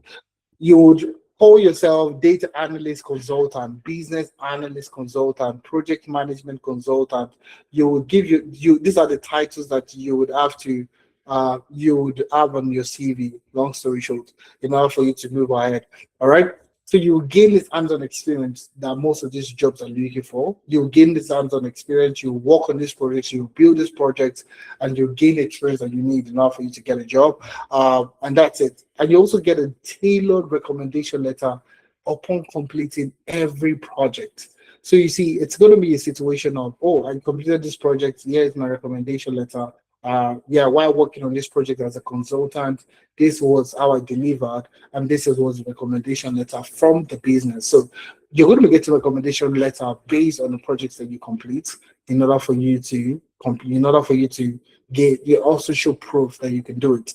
You would call yourself data analyst consultant, business analyst consultant, project management consultant. You would give you these are the titles that you would have to you would have on your CV, long story short, in order for you to move ahead. All right. So you gain this hands-on experience that most of these jobs are looking for. You gain this hands-on experience, you work on these projects, you build these projects, and you gain the experience that you need in order for you to get a job. And that's it. And you also get a tailored recommendation letter upon completing every project. So you see, it's going to be a situation of, oh, I completed this project. Here is my recommendation letter. While working on this project as a consultant, this was how I delivered, and this was the recommendation letter from the business. So you're going to be getting a recommendation letter based on the projects that you complete in order for you to complete, in order for you to get, you also show proof that you can do it.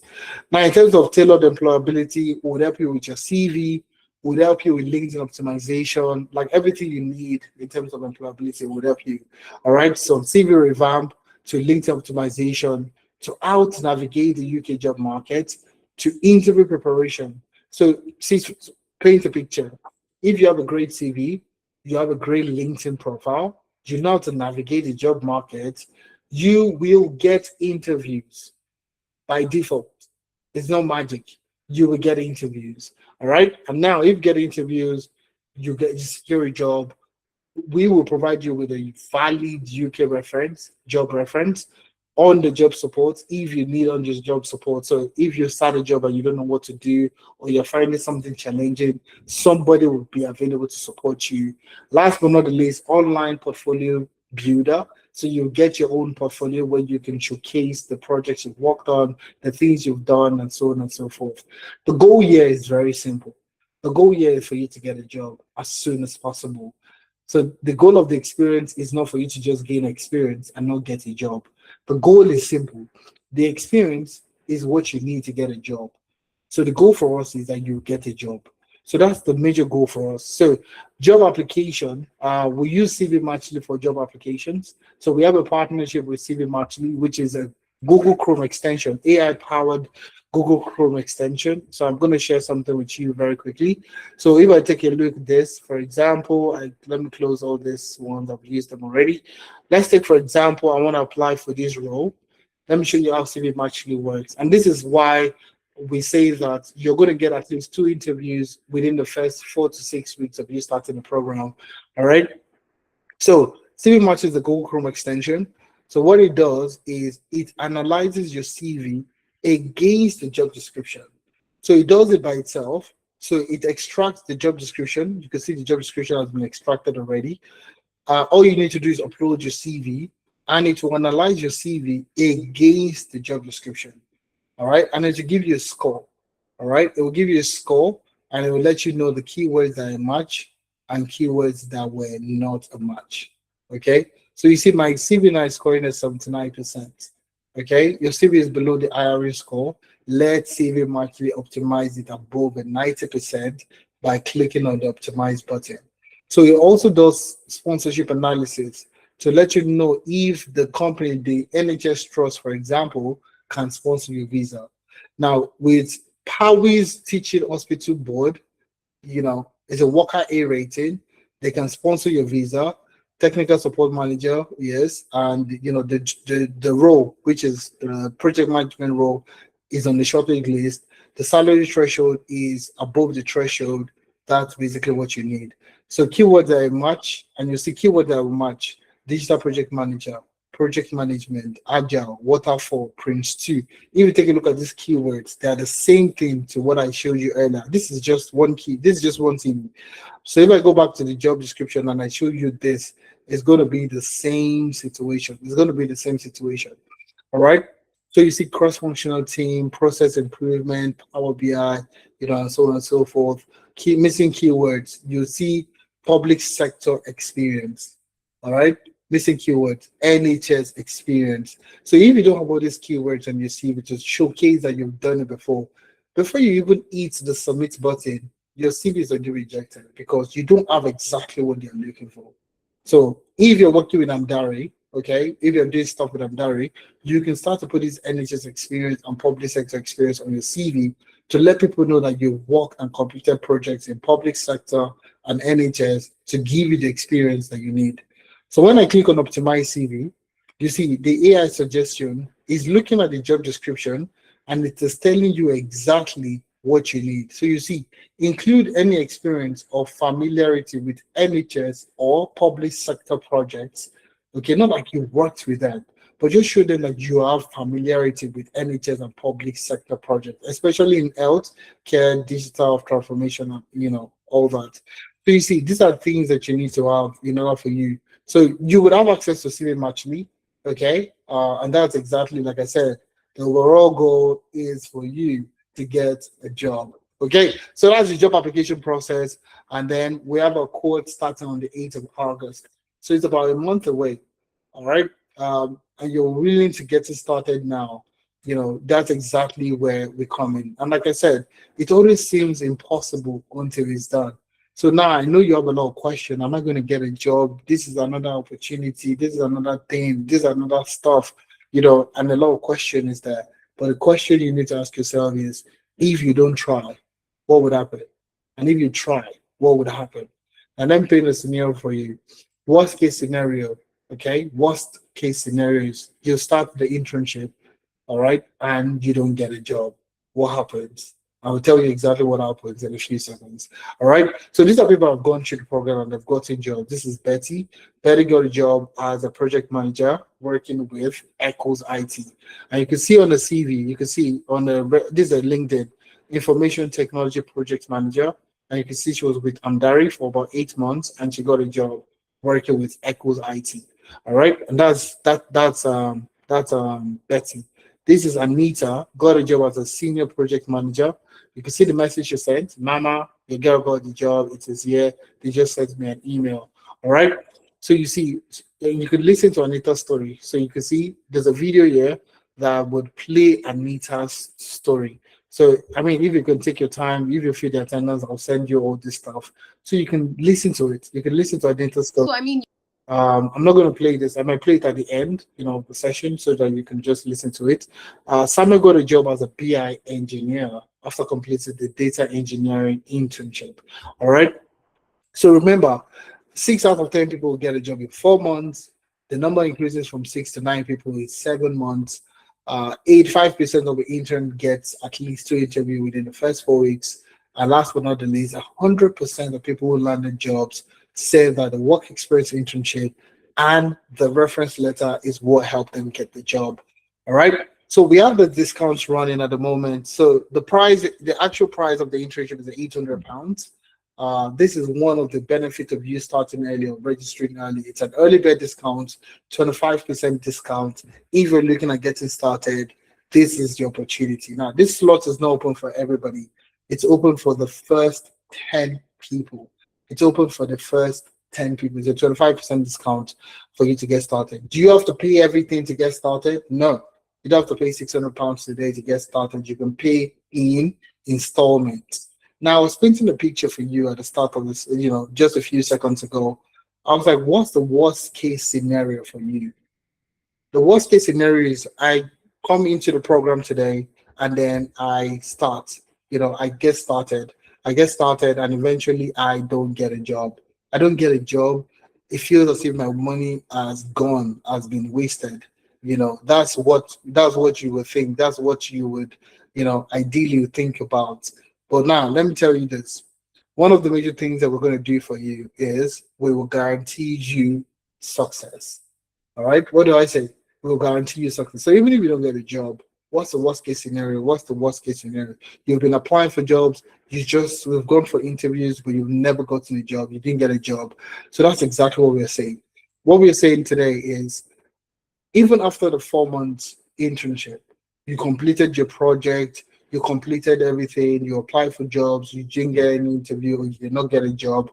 Now, in terms of tailored employability, would help you with your CV, would help you with LinkedIn optimization, like everything you need in terms of employability would help you. All right, so CV revamp, to LinkedIn optimization, to how to navigate the UK job market, to interview preparation. So, see, paint a picture. If you have a great CV, you have a great LinkedIn profile, you know how to navigate the job market, you will get interviews by default. It's not magic. You will get interviews. All right. And now, if you get interviews, you get secure a job. We will provide you with a valid UK reference, job reference, on the job support if you need on this job support. So if you start a job and you don't know what to do, or you're finding something challenging, somebody will be available to support you. Last but not the least, online portfolio builder. So you get your own portfolio where you can showcase the projects you've worked on, the things you've done, and so on and so forth. The goal here is very simple. The goal here is for you to get a job as soon as possible. So the goal of the experience is not for you to just gain experience and not get a job. The goal is simple. The experience is what you need to get a job. So the goal for us is that you get a job. So that's the major goal for us. So job application, we use CV Matchly for job applications. So we have a partnership with CV Matchly, which is a Google Chrome extension, AI-powered Google Chrome extension. So I'm going to share something with you very quickly. So if I take a look at this, for example, let me close all these ones. I've used them already. Let's take, for example, I want to apply for this role. Let me show you how CV Matchly works. And this is why we say that you're going to get at least 2 interviews within the first 4 to 6 weeks of you starting the program. All right. So CV Match is the Google Chrome extension. So what it does is it analyzes your CV against the job description. So it does it by itself. So it extracts the job description. You can see the job description has been extracted already. All you need to do is upload your CV, and it will analyze your CV against the job description. All right. And it will give you a score. All right. It will give you a score, and it will let you know the keywords that are a match and keywords that were not a match. Okay. So you see my CV now is scoring at 79%. Okay. Your CV is below the IRA score. Let CV Matchly optimize it above the 90% by clicking on the optimize button. So it also does sponsorship analysis to let you know if the company, the NHS Trust, for example, can sponsor your visa. Now, with Powys Teaching Hospital Board, it's a worker A rating. They can sponsor your visa. Technical support manager, yes, and the role, which is the project management role, is on the shortlist list. The salary threshold is above the threshold. That's basically what you need. So keywords are a match, and you see keywords that will match: digital project manager, project management, agile, waterfall, Prince 2. If you take a look at these keywords, they are the same thing to what I showed you earlier. This is just one key. This is just one thing. So if I go back to the job description and I show you this, it's going to be the same situation. It's going to be the same situation. All right. So you see cross-functional team, process improvement, Power BI, and so on and so forth. Missing keywords. You see public sector experience. All right, missing keywords, NHS experience. So if you don't have all these keywords on your CV to showcase that you've done it before you even hit the submit button, your CV is already rejected because you don't have exactly what they're looking for. So if you're working with Amdari, okay, if you're doing stuff with Amdari, you can start to put this NHS experience and public sector experience on your CV to let people know that you've worked and completed projects in public sector and NHS to give you the experience that you need. So when I click on Optimize CV, you see the AI suggestion is looking at the job description and it is telling you exactly what you need. So you see, include any experience or familiarity with NHS or public sector projects. Okay, not like you worked with them, but just show them that you have familiarity with NHS and public sector projects, especially in health care, digital transformation, and all that. So you see, these are things that you need to have in order for you. So you would have access to CV Matchly, okay? And that's exactly like I said, the overall goal is for you to get a job. Okay, so that's the job application process. And then we have a course starting on the 8th of August. So it's about a month away. All right. And you're willing to get it started now. That's exactly where we come in. And like I said, it always seems impossible until it's done. So now I know you have a lot of questions. Am I going to get a job? This is another opportunity. This is another thing. This is another stuff, and a lot of question is there. But the question you need to ask yourself is, if you don't try, what would happen? And if you try, what would happen? And then paint a scenario for you. Worst case scenario, okay? Worst case scenario is you start the internship, all right, and you don't get a job. What happens? I will tell you exactly what happens in a few seconds. All right. So these are people who have gone through the program and they've gotten jobs. This is Betty. Betty got a job as a project manager working with Echoes IT. And you can see on the CV, you can see on this is a LinkedIn information technology project manager. And you can see she was with Amdari for about 8 months and she got a job working with Echoes IT. All right. And that's Betty. This is Anita, got a job as a senior project manager. You can see the message she sent. Mama, your girl got the job. It is here. They just sent me an email. All right. So you see, you could listen to Anita's story. So you can see there's a video here that would play Anita's story. So, I mean, if you can take your time, if you feel the attendance, I'll send you all this stuff. So you can listen to it. You can listen to Anita's story. So, I mean, I'm not going to play this. I might play it at the end, of the session so that you can just listen to it. Samuel got a job as a BI engineer after completing the data engineering internship. All right. So remember, 6 out of 10 people will get a job in 4 months. The number increases from 6 to 9 people in 7 months. 85% of the intern gets at least 2 interviews within the first 4 weeks. And last but not the least, 100% of people who landed jobs say that the work experience internship and the reference letter is what helped them get the job. All right. So we have the discounts running at the moment. So the actual price of the internship is £800. This is one of the benefits of you starting early or registering early. It's an early bird discount, 25% discount. If you're looking at getting started, this is the opportunity. Now, this slot is not open for everybody. It's open for the first 10 people. It's open for the first 10 people. It's a 25% discount for you to get started. Do you have to pay everything to get started? No. You don't have to pay £600 a day to get started. You can pay in installments. Now, I was painting a picture for you at the start of this, just a few seconds ago. I was like, what's the worst case scenario for you? The worst case scenario is I come into the program today and then I start, I get started and eventually I don't get a job. I don't get a job. It feels as if my money has been wasted. That's what you would think. That's what you would, ideally think about. But now let me tell you this. One of the major things that we're going to do for you is we will guarantee you success. All right. What do I say? We'll guarantee you success. So even if you don't get a job, what's the worst case scenario? What's the worst case scenario? You've been applying for jobs. We've gone for interviews, but you've never gotten a job. You didn't get a job. So that's exactly what we're saying. What we're saying today is even after the 4 months internship, you completed your project, you completed everything, you applied for jobs, you didn't get any interview, you did not get a job.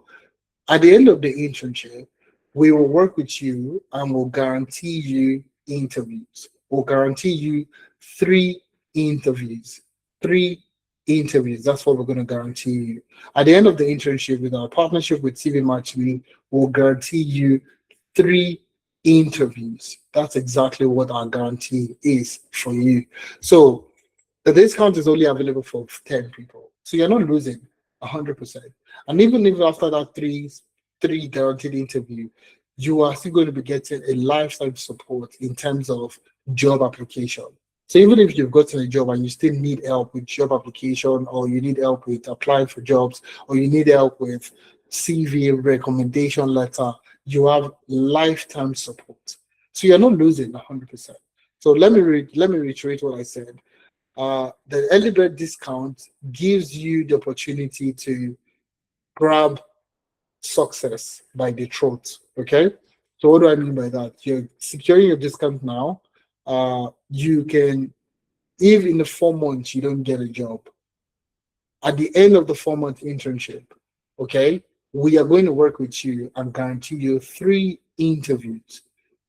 At the end of the internship, we will work with you and we'll guarantee you interviews. We'll guarantee you 3 interviews. 3 interviews. That's what we're going to guarantee you. At the end of the internship, with our partnership with TV Match Me, we'll guarantee you 3 interviews. That's exactly what our guarantee is for you. So the discount is only available for 10 people. So you're not losing 100%. And even if after that three guaranteed interview, you are still going to be getting a lifetime support in terms of job application. So even if you've gotten a job and you still need help with job application, or you need help with applying for jobs, or you need help with CV recommendation letter, you have lifetime support. So you're not losing 100%. So let me reiterate what I said. The early bird discount gives you the opportunity to grab success by the throat. Okay. So what do I mean by that? You're securing your discount now. You can, if in the 4 months you don't get a job, at the end of the 4 month internship, okay, we are going to work with you and guarantee you 3 interviews.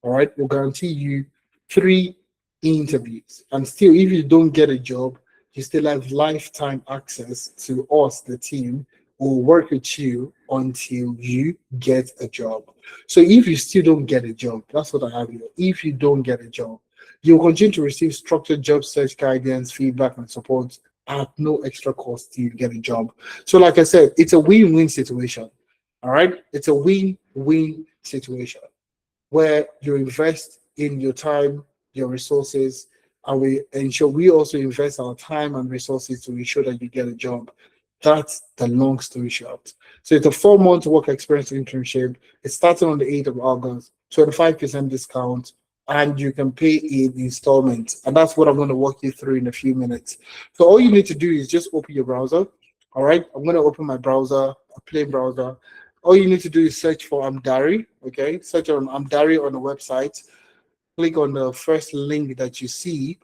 All right, we'll guarantee you 3 interviews. And still, if you don't get a job, you still have lifetime access to us, the team. We'll work with you until you get a job. So if you still don't get a job, that's what I have here. If you don't get a job, you'll continue to receive structured job search guidance, feedback, and support at no extra cost till you get a job. So, like I said, it's a win-win situation. All right, it's a win-win situation where you invest in your time, your resources, and we ensure we also invest our time and resources to ensure that you get a job. That's the long story short. So it's a 4 month work experience internship. It's starting on the 8th of August, 25% discount, and you can pay in installments. And that's what I'm going to walk you through in a few minutes. So all you need to do is just open your browser. All right, I'm going to open my browser, a plain browser. All you need to do is search for Amdari. Okay, search on Amdari on the website. Click on the first link that you see.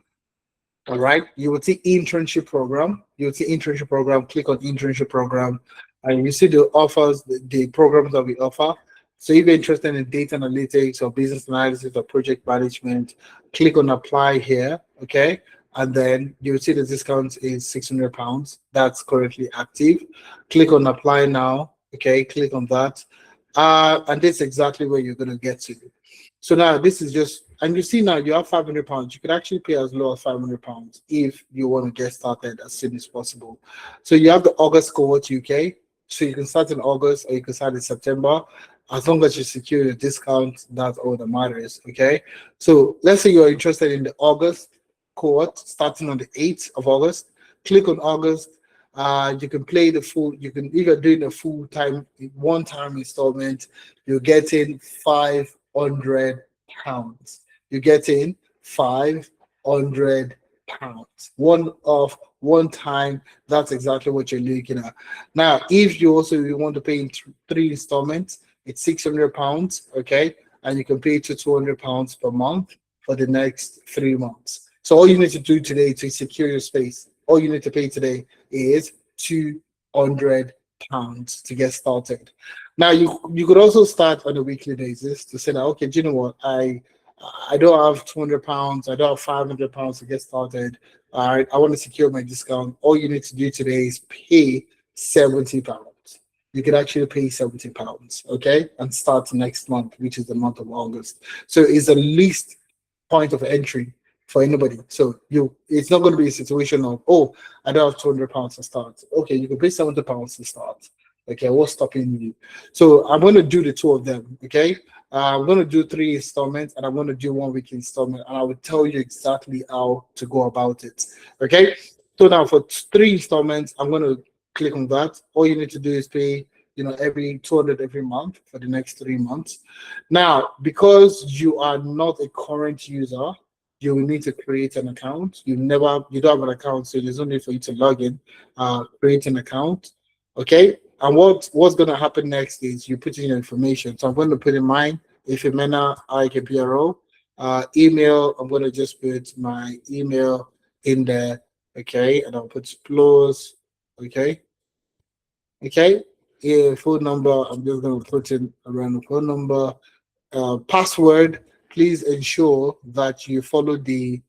All right, you will see internship program. You will see internship program. Click on internship program, and you see the offers, the programs that we offer. So if you're interested in data analytics or business analysis or project management, click on apply here. Okay, and then you'll see the discount is £600. That's currently active. Click on apply now. Okay, click on that, and this is exactly where you're going to get to. So now this is just, and you see now you have £500. You could actually pay as low as £500 if you want to get started as soon as possible. So you have the August cohort UK. So you can start in August or you can start in September. As long as you secure the discount, that's all that matters. Okay. So let's say you're interested in the August cohort starting on the 8th of August. Click on August. You can play the full, you can, if you're doing a full time, one-time installment, you're getting £500. You're getting £500. One time. That's exactly what you're looking at. Now, if you want to pay in 3 installments, it's £600. Okay, and you can pay to £200 per month for the next 3 months. So all you need to do today to secure your space, all you need to pay today is £200 to get started. Now you could also start on a weekly basis to say that, okay, do you know what, I don't have £200, I don't have £500 to get started. All right, I want to secure my discount. All you need to do today is pay £70. You can actually pay £70, okay, and start next month, which is the month of August. So it's the least point of entry for anybody. So it's not going to be a situation of, oh, I don't have £200 to start. Okay, you can pay £70 to start. Okay, what's stopping you? So I'm going to do the 2 of them. Okay, I'm going to do 3 installments and I'm going to do 1 week installment, and I will tell you exactly how to go about it. Okay, so now for 3 installments, I'm going to click on that. All you need to do is pay, every 200 every month for the next 3 months. Now, because you are not a current user, you will need to create an account. You don't have an account, so there's no need for you to log in, create an account. Okay, and what's going to happen next is you put in your information. So I'm going to put in mine, Ifemena IKPRO. Email, I'm going to just put my email in there. Okay, and I'll put close. Okay. phone number. I'm just going to put in a random phone number. Password. Please ensure that you follow the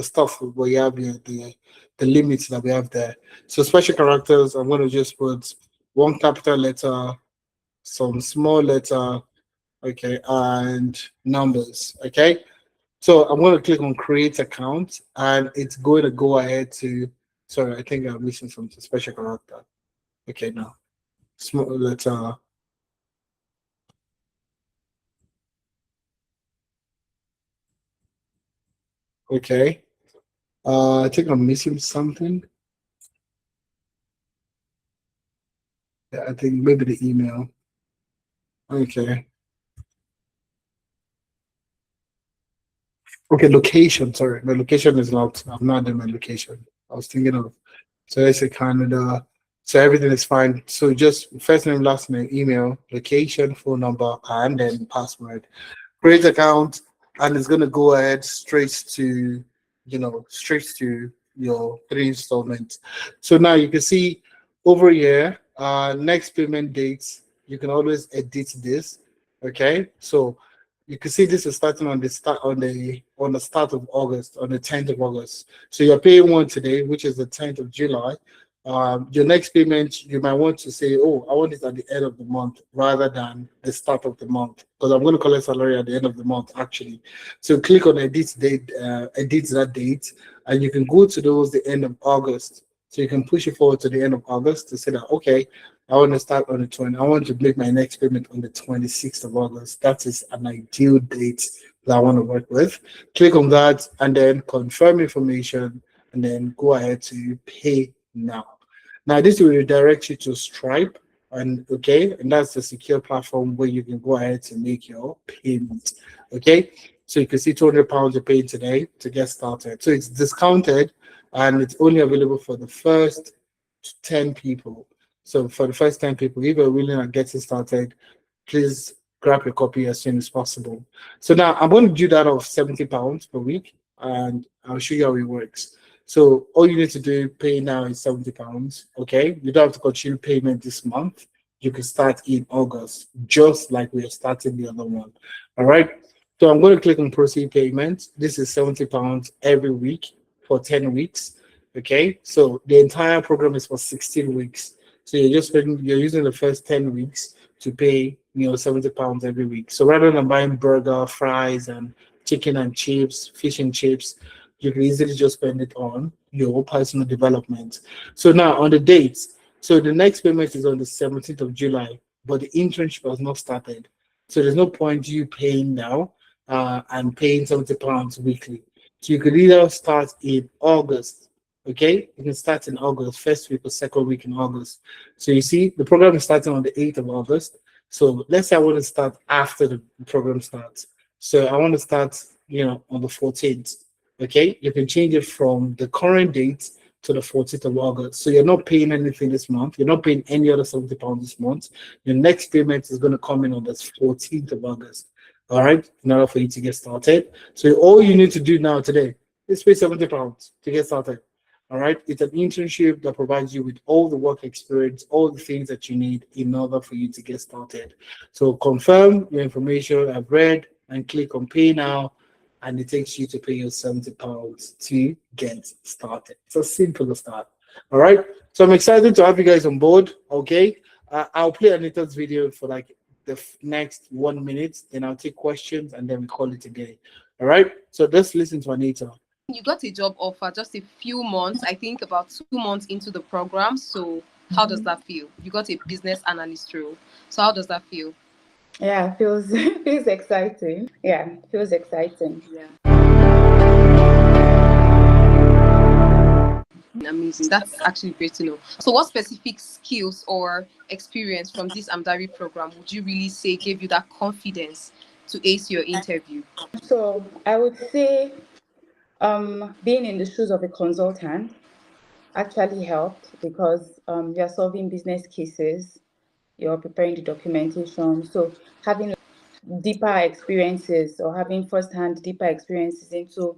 stuff we have here, the limits that we have there. So special characters, I'm going to just put one capital letter, some small letter, okay, and numbers, okay. So I'm going to click on create account, and it's going to go ahead to. Sorry, I think I'm missing some special character. Okay, now small letter. Okay. I think I'm missing something. Yeah, I think maybe the email. Okay. Okay, location. Sorry, my location is not. I'm not in my location. I was thinking of. So let's say Canada. So everything is fine. So just first name, last name, email, location, phone number, and then password. Create account, and it's gonna go ahead straight to, straight to your 3 installments. So now you can see over here, next payment dates. You can always edit this. Okay, so you can see this is starting on the start of August, on the 10th of August. So you're paying one today, which is the 10th of July. Your next payment, you might want to say, oh, I want it at the end of the month rather than the start of the month, because I'm going to collect salary at the end of the month, actually. So click on edit date, edit that date, and you can go to those the end of August. So you can push it forward to the end of August to say that, okay, I want to start on the 20. I want to make my next payment on the 26th of August. That is an ideal date that I want to work with. Click on that and then confirm information, and then go ahead to pay now. Now this will redirect you to Stripe, and that's the secure platform where you can go ahead to make your payment. Okay, so you can see £200 you're paying today to get started. So it's discounted, and it's only available for the first 10 people. So for the first 10 people, if you're willing to get it started, please grab your copy as soon as possible. So now I'm going to do that of £70 per week, and I'll show you how it works. So all you need to do, pay now, is £70. Okay, you don't have to continue payment this month. You can start in August, just like we are starting the other one. All right. So I'm going to click on proceed payment. This is £70 every week for 10 weeks. Okay, so the entire program is for 16 weeks. So you're using the first 10 weeks to pay £70 every week. So rather than buying burger, fries, and chicken and chips, fish and chips, you can easily just spend it on your personal development. So now on the dates, so the next payment is on the 17th of July, but the internship has not started. So there's no point you paying now and paying £70 weekly. So you could either start in August. Okay, you can start in August, first week or second week in August. So you see, the program is starting on the 8th of August. So let's say I want to start after the program starts. So I want to start, on the 14th. Okay, you can change it from the current date to the 14th of August. So you're not paying anything this month. You're not paying any other £70 this month. Your next payment is going to come in on the 14th of August. All right, in order for you to get started. So all you need to do now today is pay £70 to get started. All right, it's an internship that provides you with all the work experience, all the things that you need in order for you to get started. So confirm your information I've read and click on pay now, and it takes you to pay your £70 to get started. It's as simple as that. All right, so I'm excited to have you guys on board. Okay, I'll play Anita's video for like the next 1 minute, then I'll take questions, and then we call it a day. All right, so let's listen to Anita. You got a job offer just a few months, I think about 2 months into the program. So how does that feel? You got a business analyst role. So how does that feel? Yeah, feels feels exciting. Yeah, feels exciting. Yeah. Amazing. That's actually great to know. So what specific skills or experience from this Amdari program would you really say gave you that confidence to ace your interview? So I would say being in the shoes of a consultant actually helped because you're solving business cases, you're preparing the documentation. So having deeper experiences or having first-hand deeper experiences into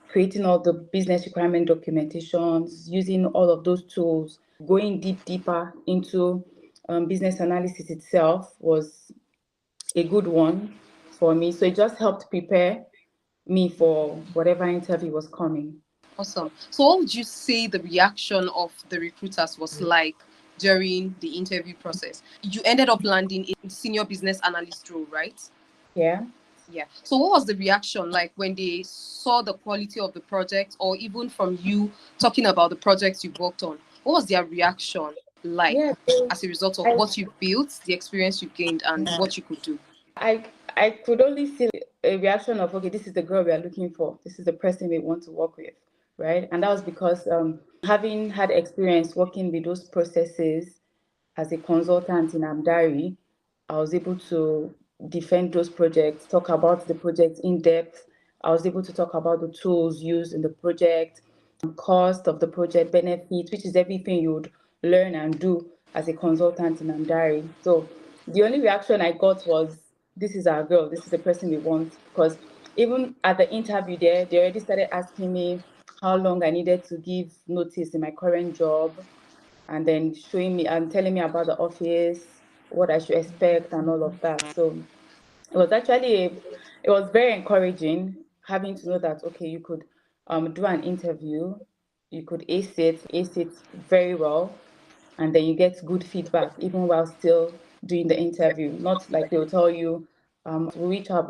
creating all the business requirement documentations, using all of those tools going deeper into business analysis itself was a good one for me. So it just helped prepare me for whatever interview was coming. Awesome. So what would you say the reaction of the recruiters was like during the interview process? You ended up landing in senior business analyst role, right? Yeah. Yeah. So what was the reaction like when they saw the quality of the project, or even from you talking about the projects you worked on? What was their reaction like Yeah. So as a result of I, what you built, the experience you gained, and what you could do? I could only see a reaction of, okay, this is the girl we are looking for. This is the person we want to work with, right? And that was because having had experience working with those processes as a consultant in Amdari, I was able to defend those projects, talk about the project in depth. I was able to talk about the tools used in the project, cost of the project, benefits, which is everything you would learn and do as a consultant in Amdari. So the only reaction I got was, this is our girl, this is the person we want. Because even at the interview there, they already started asking me how long I needed to give notice in my current job, and then showing me and telling me about the office, what I should expect, and all of that. So it was actually it was very encouraging having to know that, okay, you could do an interview, you could ace it very well, and then you get good feedback even while still doing the interview. Not like they'll tell you, we'll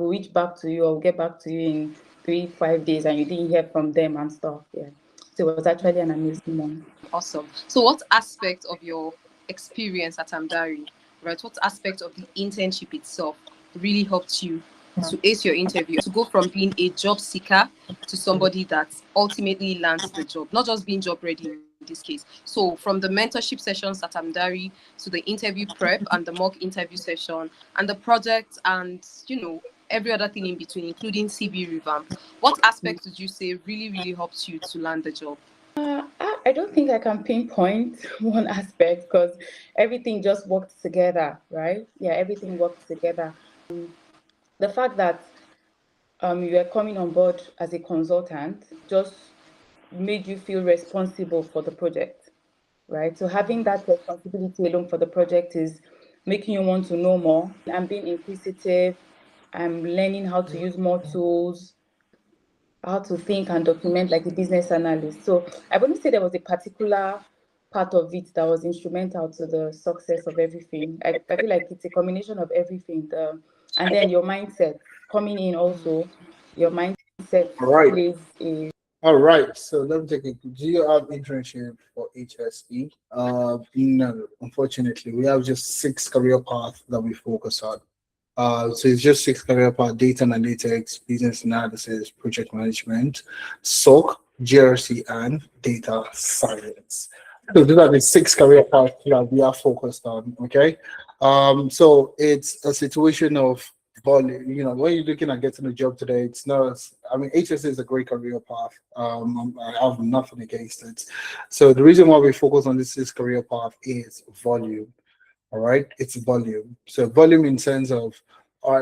reach back to you, or we'll get back to you in 3 5 days, and you didn't hear from them and stuff. Yeah. So it was actually an amazing one. Awesome. So what aspect of your experience at Amdari, right? What aspect of the internship itself really helped you to ace your interview, to go from being a job seeker to somebody that ultimately lands the job, not just being job ready in this case? So from the mentorship sessions at Amdari to the interview prep and the mock interview session and the project and, every other thing in between, including CB revamp, what aspects would you say really helped you to land the job? I don't think I can pinpoint one aspect because everything just worked together, right? Yeah, everything worked together. The fact that you were coming on board as a consultant just made you feel responsible for the project, right? So having that responsibility alone for the project is making you want to know more. I'm being inquisitive. I'm learning how to use more tools, how to think and document like a business analyst. So I wouldn't say there was a particular part of it that was instrumental to the success of everything. I feel like it's a combination of everything. And then your mindset coming in also, your mindset All right. plays a All right. So let me take it. Do you have internship for HSE? No, unfortunately, we have just 6 career paths that we focus on. So it's just 6 career paths: data analytics, business analysis, project management, SOC, GRC, and data science. So these are the 6 career paths that we are focused on. Okay. So it's a situation of volume. When you're looking at getting a job today, it's not. I mean, HSC is a great career path. I have nothing against it. So the reason why we focus on this career path is volume. All right, it's volume. So volume in sense of,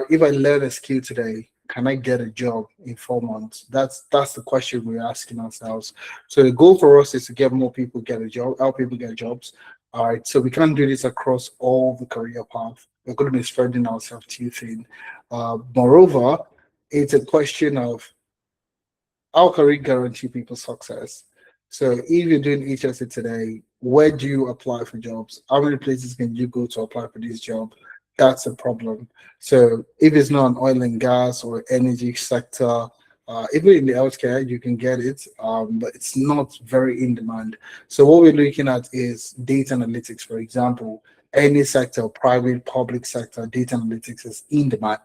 if I learn a skill today, can I get a job in 4 months? That's the question we're asking ourselves. So the goal for us is to get more people get a job, help people get jobs. All right, so we can't do this across all the career path. We're going to be spreading ourselves too thin. Moreover, it's a question of how can we guarantee people success? So if you're doing HSC today, where do you apply for jobs? How many places can you go to apply for this job? That's a problem. So if it's not an oil and gas or energy sector, even in the healthcare, you can get it, but it's not very in demand. So what we're looking at is data analytics, for example. Any sector, private, public sector, data analytics is in demand.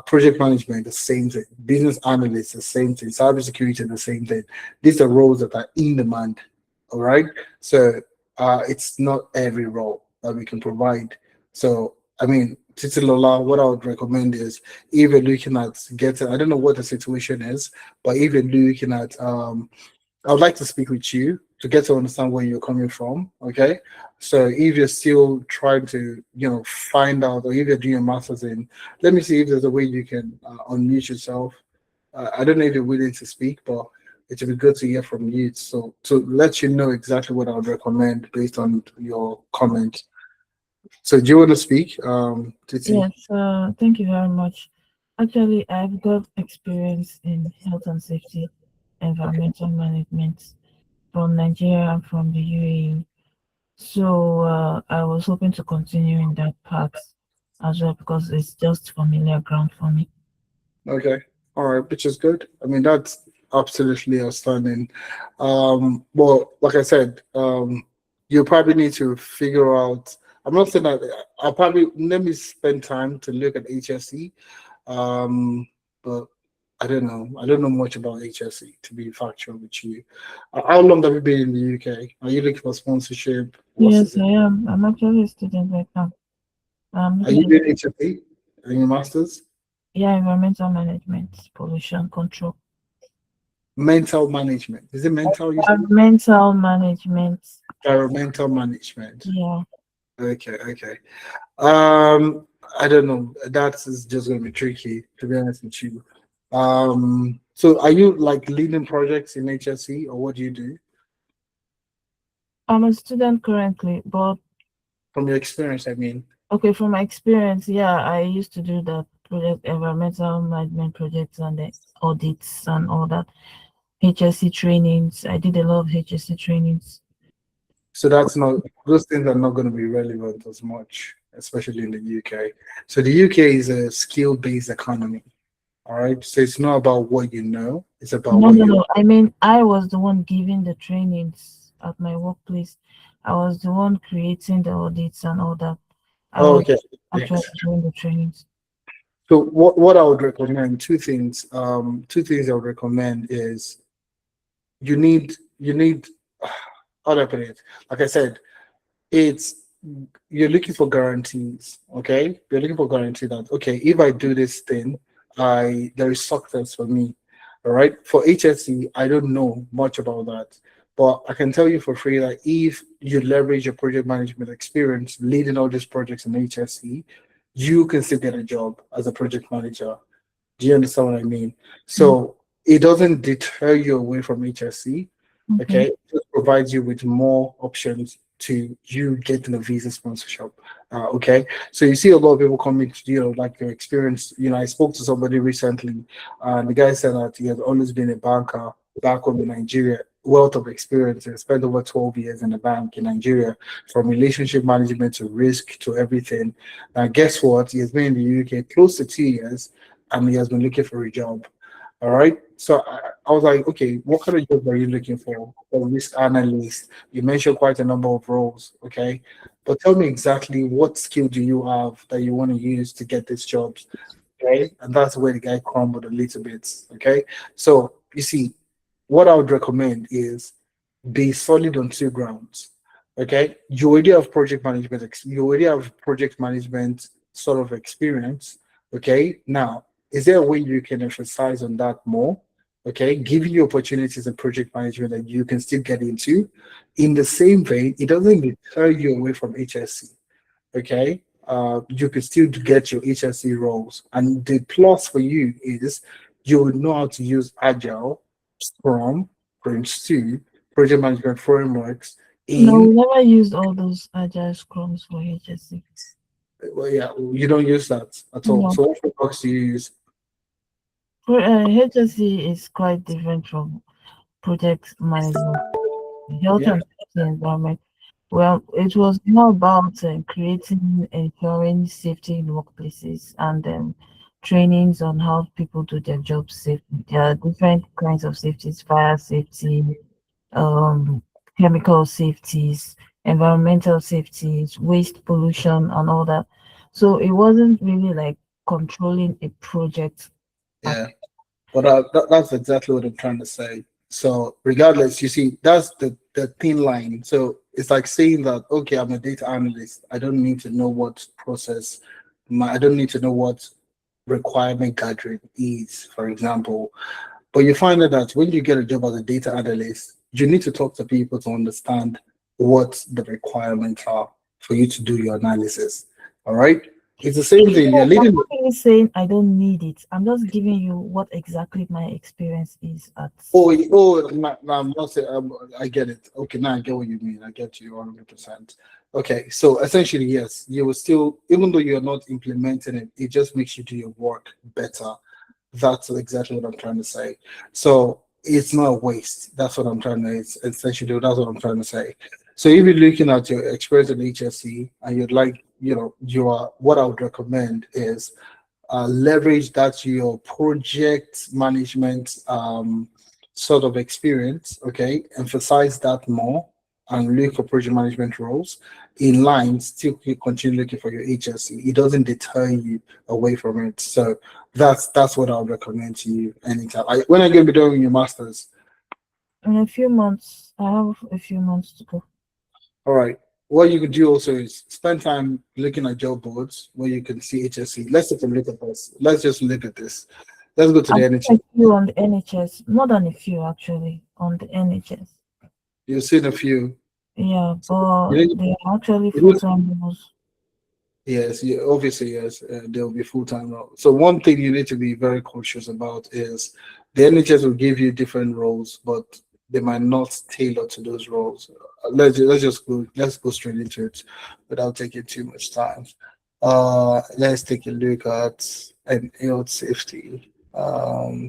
Project management, the same thing. Business analyst, the same thing. Cybersecurity, the same thing. These are roles that are in demand. All right. So it's not every role that we can provide. So I mean, Titi Lola, what I would recommend is, if you're looking at getting, I don't know what the situation is, but if you're looking at, I would like to speak with you to get to understand where you're coming from. Okay. So if you're still trying to, find out, or if you're doing a master's in, let me see if there's a way you can unmute yourself. I don't know if you're willing to speak, but it would be good to hear from you. So to let you know exactly what I would recommend based on your comment. So do you want to speak, Titi? Yes, thank you very much. Actually, I've got experience in health and safety, environmental management from Nigeria and from the UAE. So I was hoping to continue in that path as well because it's just familiar ground for me. Okay. All right, which is good. I mean, that's absolutely outstanding. Well, like I said, you probably need to figure out. I'm not saying that I'll probably let me spend time to look at HSE. But I don't know. I don't know much about HSE to be factual with you. How long have you been in the UK? Are you looking for sponsorship? What's Yes, it? I am. I'm actually a student right now. Are Looking you for doing HSE? Are you masters? yeah, environmental management, pollution control. Mental management. Is it mental? You said Environmental management. environmental management. Yeah. Okay, okay. Um, I don't know. That is just going to be tricky, to be honest with you. So are you like leading projects in HSE, or what do you do I'm a student currently, but from your experience? I mean, okay, from my experience, yeah, I used to do that project, environmental management projects and the audits and all that. HSC trainings. I did a lot of HSC trainings. so that's not those things are not going to be relevant as much, especially in the UK. So the UK is a skill-based economy. All right. So it's not about what you know; it's about No, what no, you. no. I mean, I was the one giving the trainings at my workplace. I was the one creating the audits and all that. I Oh, was okay. actually doing the trainings. So what I would recommend, two things. Two things I would recommend is you need how do I put it? Like I said, it's you're looking for guarantees. Okay, you're looking for guarantee that okay, if I do this thing, I there is success for me. All right. For HSC, I don't know much about that, but I can tell you for free that if you leverage your project management experience leading all these projects in HSC, you can still get a job as a project manager. Do you understand what I mean? Mm. So it doesn't deter you away from HSC. Okay. Okay, it just provides you with more options to you getting a visa sponsorship. Okay, so you see a lot of people coming to like your experience. I spoke to somebody recently, and the guy said that he has always been a banker back home in Nigeria, wealth of experience, and spent over 12 years in a bank in Nigeria, from relationship management to risk to everything. And guess what? He has been in the UK close to 2 years, and he has been looking for a job. All right. So I was like, okay, what kind of job are you looking for? A risk analyst. You mentioned quite a number of roles. Okay. But tell me exactly what skill do you have that you want to use to get these jobs? Okay. And that's where the guy crumbled a little bit. Okay. So you see, what I would recommend is be solid on two grounds. Okay, you already have project management. You already have project management sort of experience. Okay, now is there a way you can emphasize on that more? Okay, giving you opportunities in project management that you can still get into. In the same vein, it doesn't deter you away from HSC. Okay, you can still get your HSC roles, and the plus for you is you will know how to use Agile, Scrum, Prince 2, project management frameworks No, in, we never used all those agile scrums for HSC. well, yeah, you don't use that at all. No. So what frameworks do you use? HSC is quite different from project management, health Yeah, and safety environment. Well, it was more about creating, ensuring safety in workplaces and trainings on how people do their jobs safely. There are different kinds of safeties, fire safety, um, chemical safeties, environmental safeties, waste pollution, and all that. So it wasn't really like controlling a project. yeah. But that's exactly what I'm trying to say. So regardless, you see, that's the thin line. So it's like saying that, okay, I'm a data analyst. I don't need to know what process, I don't need to know what requirement gathering is, for example. But you find out that when you get a job as a data analyst, you need to talk to people to understand what the requirements are for you to do your analysis. All right. It's the same thing. You're No, I'm leading. not really saying I don't need it. I'm just giving you what exactly my experience is at. I'm not saying, I get it. Okay, now I get what you mean. I get you 100%. Okay, so essentially, yes, you will still, even though you're not implementing it, it just makes you do your work better. That's exactly what I'm trying to say. So it's not a waste. That's what I'm trying to, it's essentially, that's what I'm trying to say. So if you're looking at your experience in HSC and you'd like, what I would recommend is leverage that to your project management sort of experience, okay? Emphasize that more and look for project management roles in line, still continue looking for your HSC. It doesn't deter you away from it. So that's what I would recommend to you anytime. When are you going to be doing your masters? In a few months, I have a few months to go. All right. What you could do also is spend time looking at job boards where you can see HSC. Let's take a look at this. Let's just look at this. Let's go to the I've NHS. seen a few on the NHS, more than a few actually on the NHS. You've seen a few. Yeah, but You need- they are actually you need- full-time roles. Yes, obviously, yes, there will be full-time role. So one thing you need to be very cautious about is the NHS will give you different roles, but they might not tailor to those roles. Let's go straight into it without taking too much time. Let's take a look at an health safety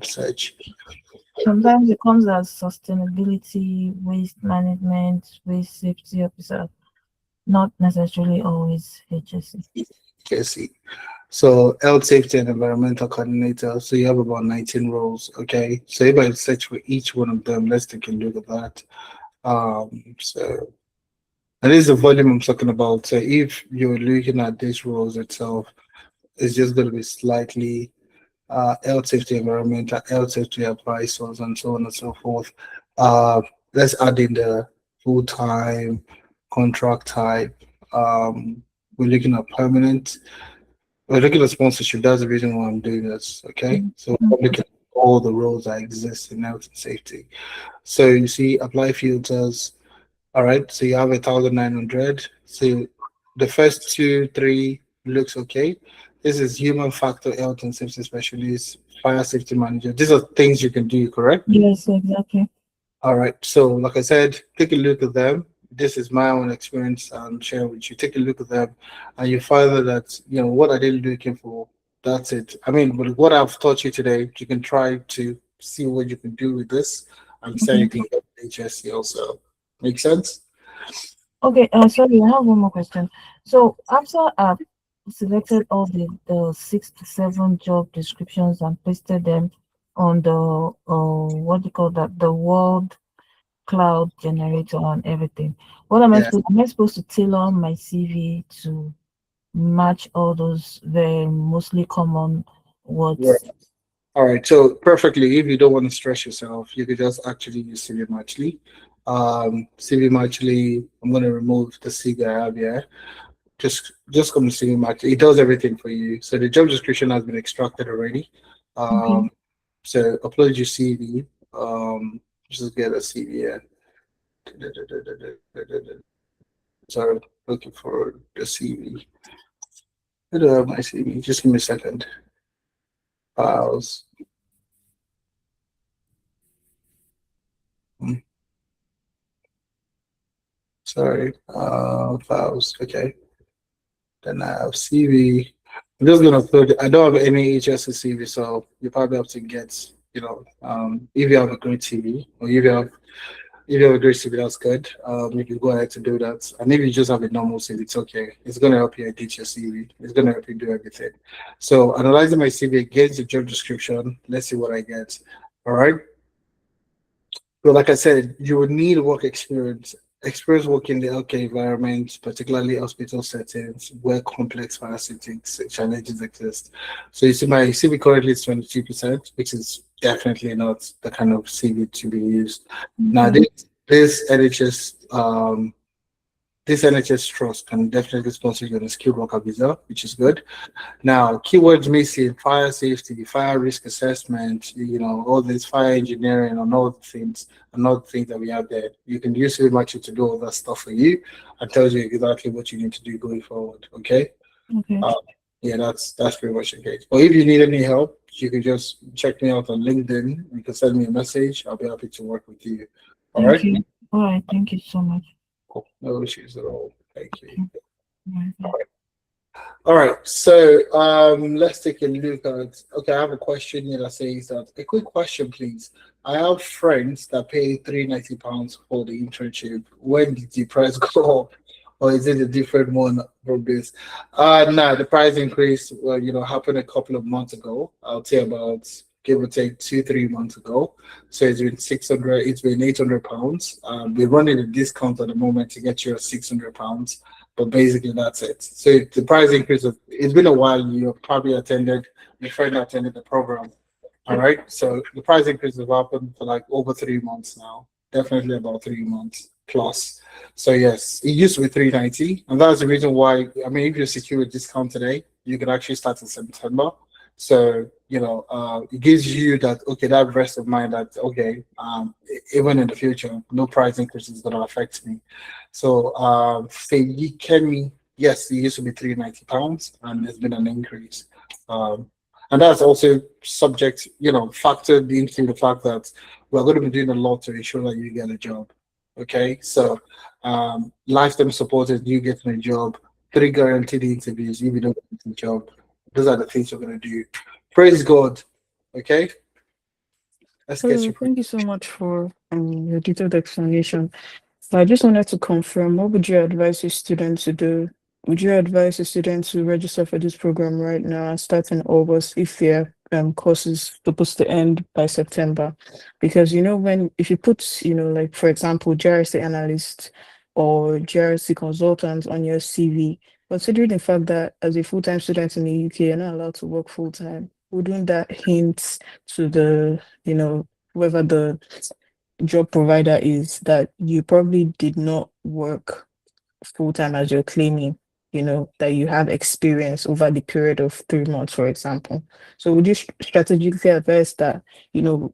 search. Sometimes it comes as sustainability, waste management, waste safety officer, not necessarily always HSC. HSC. So health safety and environmental coordinator. So you have about 19 roles. Okay. So if I search for each one of them, let's take a look at that. So and this is the volume I'm talking about. So if you're looking at these roles itself, it's just going to be slightly health safety environmental, health safety advisors, and so on and so forth. Let's add in the full-time contract type. We're looking at permanent. We're looking at sponsorship. That's the reason why I'm doing this. Okay. So I'm looking at all the roles that exist in health and safety. So you see, apply filters. All right. So you have 1,900. So the first two, three looks okay. This is human factor health and safety specialist, fire safety manager. These are things you can do, correct? Yes, exactly. All right. So, like I said, take a look at them. This is my own experience I'm sharing with you. Take a look at them, and you find that what are they looking for. That's it. I mean, with what I've taught you today, you can try to see what you can do with this, and say you can get HSC also. Make sense? Okay, sorry, I have one more question. So after I've selected all the 6 to 7 job descriptions and pasted them on the what do you call that, the World Cloud generator and everything, what Yeah. am I supposed to tailor my CV to match all those very mostly common Yeah. words? All right. So perfectly, if you don't want to stress yourself, you could just actually use CV Matchly. CV Matchly, I'm going to remove the CV I have here. Just come to CV Matchly. It does everything for you. So the job description has been extracted already. Okay. So upload your CV. Just get a CV here. Sorry, looking for the CV. My CV. Just give me a second. Files. Sorry, files. Okay. Then I have CV. I'm just gonna put. I don't have any HSC CV, so you probably have to get. If you have a great CV or if you have a great CV, that's good. You can go ahead to do that. And if you just have a normal CV, it's okay. It's gonna help you edit your CV. It's gonna help you do everything. So analyzing my CV against the job description. Let's see what I get. All right. But like I said, you would need work experience working in the healthcare environment, particularly hospital settings where complex parasitic challenges exist. So you see my CV currently is 22%, which is definitely not the kind of CV to be used. Now this NHS trust can definitely sponsor you on a skilled worker visa, which is good. Now, keywords missing: fire safety, fire risk assessment, all this fire engineering and all the things that we have there. You can use it much to do all that stuff for you and tells you exactly what you need to do going forward. Okay. Okay. Uh, Yeah, that's pretty much the case. But if you need any help, you can just check me out on LinkedIn. You can send me a message. I'll be happy to work with you. All Thank right. you. All right. Thank you so much. Cool. No issues at all. Thank you. Okay. Bye. All right, so let's take a look at. Okay, I have a question here that says that a quick question, please. I have friends that pay £390 for the internship. When did the price go up, or is it a different one from this? No, the price increase, happened a couple of months ago. I'll say about give or take 2, 3 months ago. So it's been 600. It's been £800. We're running a discount at the moment to get you £600, but basically that's it. So the price increase it's been a while. You probably attended, your friend attended the program. All right. So the price increase has happened for like over 3 months now. Definitely about 3 months plus. So yes, it used to be 390, and that's the reason why. I mean, if you secure a discount today, you can actually start in September. So it gives you that that rest of mind that even in the future, no price increase is going to affect me. So say you can me, yes, it used to be £390, and there's been an increase. Um, and that's also subject, factored into the fact that we're going to be doing a lot to ensure that you get a job. Okay, so lifetime support is you getting a job, 3 guaranteed interviews, if you don't get a job. Those are the things we're going to do. Praise God. Okay, let's get you. Thank you so much for your detailed explanation. So I just wanted to confirm, what would you advise a student to do? Would you advise a student to register for this program right now and start in August if their course is supposed to end by September? Because if you put, like for example, GRC analyst or GRC consultant on your CV, considering the fact that as a full-time student in the UK, you're not allowed to work full-time, wouldn't that hint to the, whoever the job provider is, that you probably did not work full time as you're claiming, that you have experience over the period of 3 months, for example? So would you strategically advise that,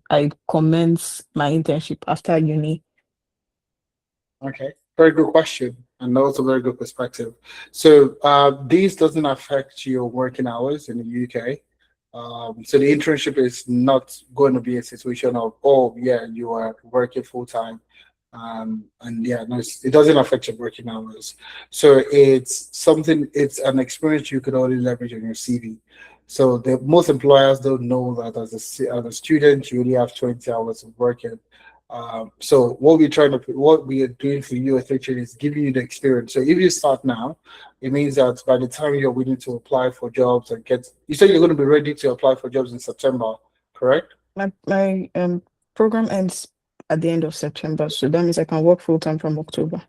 I commence my internship after uni? Okay, very good question, and also very good perspective. So this doesn't affect your working hours in the UK. So the internship is not going to be a situation of, oh yeah, you are working full time, and yeah, no, it doesn't affect your working hours. So it's an experience you could only leverage on your CV. So the most employers don't know that as a student you only have 20 hours of working. So what we are doing for you essentially is giving you the experience. So if you start now, it means that by the time you're willing to apply for jobs and you said you're going to be ready to apply for jobs in September, correct? My program ends at the end of September, so that means I can work full time from October.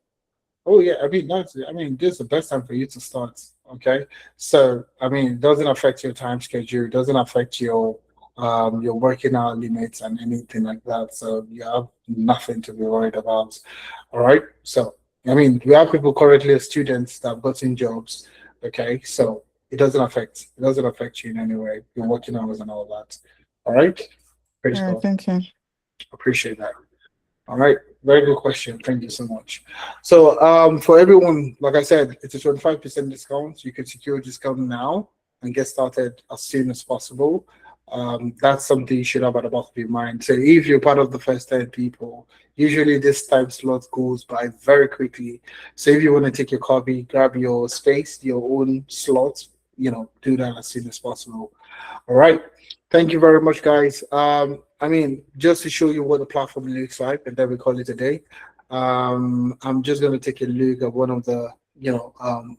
Oh yeah, this is the best time for you to start. Okay, so it doesn't affect your time schedule, it doesn't affect your working hour limits and anything like that. So you have nothing to be worried about. All right. So we have people currently as students that have gotten jobs. Okay, so it doesn't affect you in any way. Your working hours and all that. All right. Praise God. Thank you. Appreciate that. All right, very good question. Thank you so much. So, for everyone, like I said, it's a 25% discount. You can secure a discount now and get started as soon as possible. That's something you should have at the back of your mind. So, if you're part of the first 10 people, usually this time slot goes by very quickly. So, if you want to take your copy, grab your space, your own slot, do that as soon as possible. All right. Thank you very much, guys. Just to show you what the platform looks like, and then we call it a day. I'm just going to take a look at one of the,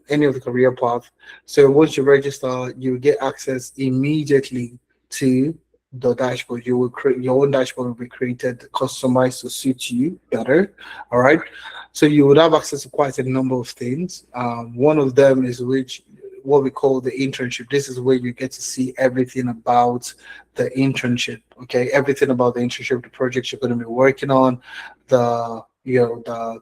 any of the career path. So once you register, you get access immediately to the dashboard. You will create your own dashboard will be created, customized to suit you better. All right. So you would have access to quite a number of things. One of them is what we call the internship. This is where you get to see everything about the internship. Okay, everything about the internship, the projects you're going to be working on, the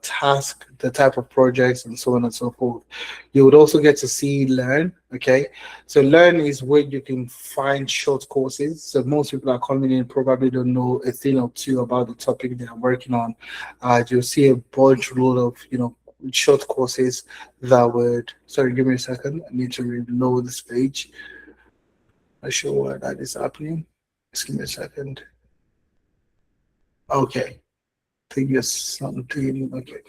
task, the type of projects, and so on and so forth. You would also get to see Learn. Okay, so Learn is where you can find short courses. So most people are coming in probably don't know a thing or two about the topic they are working on. You'll see a bunch load of short courses that would, sorry, give me a second. I need to reload this page. Not sure why that is happening. Just give me a second. Okay. I think it's something. Okay.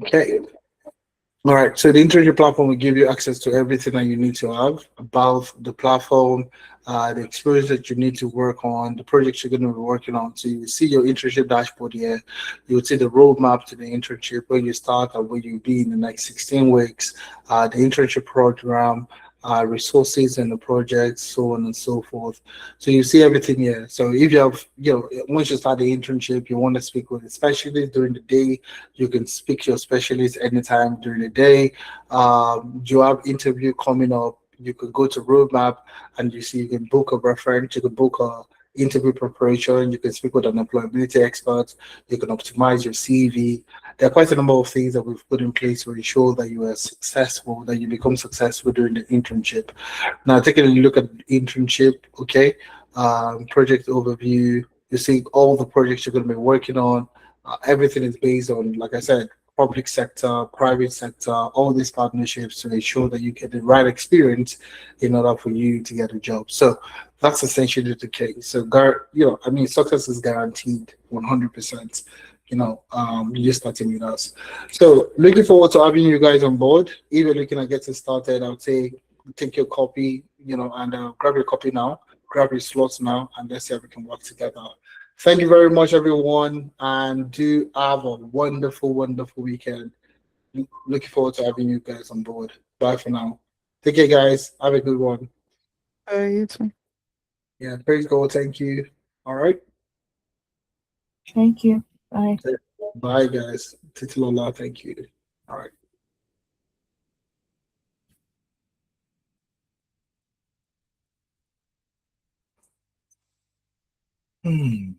Okay. All right. So the internship platform will give you access to everything that you need to have about the platform, the experience that you need to work on, the projects you're going to be working on. So you see your internship dashboard here. You will see the roadmap to the internship, where you start and where you'll be in the next 16 weeks, the internship program, resources and the projects, so on and so forth. So you see everything here. So if you have, once you start the internship, you want to speak with a specialist during the day, you can speak to your specialist anytime during the day. You have interview coming up. You could go to Roadmap and you see you can book a reference. You can book a interview preparation. You can speak with an employability expert. You can optimize your CV. There are quite a number of things that we've put in place to ensure that you are successful, that you become successful during the internship. Now, taking a look at internship, okay, project overview. You see all the projects you're going to be working on. Everything is based on, like I said, public sector, private sector, all these partnerships to ensure that you get the right experience in order for you to get a job. So that's essentially the case. So, I mean, success is guaranteed 100%. You're starting with us. So, looking forward to having you guys on board. If you're looking at getting started, I would say take your copy, and grab your copy now, grab your slots now, and let's see how we can work together. Thank you very much, everyone, and do have a wonderful, wonderful weekend. Looking forward to having you guys on board. Bye for now. Take care, guys. Have a good one. You too. Yeah, praise God. Thank you. All right. Thank you. Bye. Bye, guys. Titilola, thank you. All right. Hmm.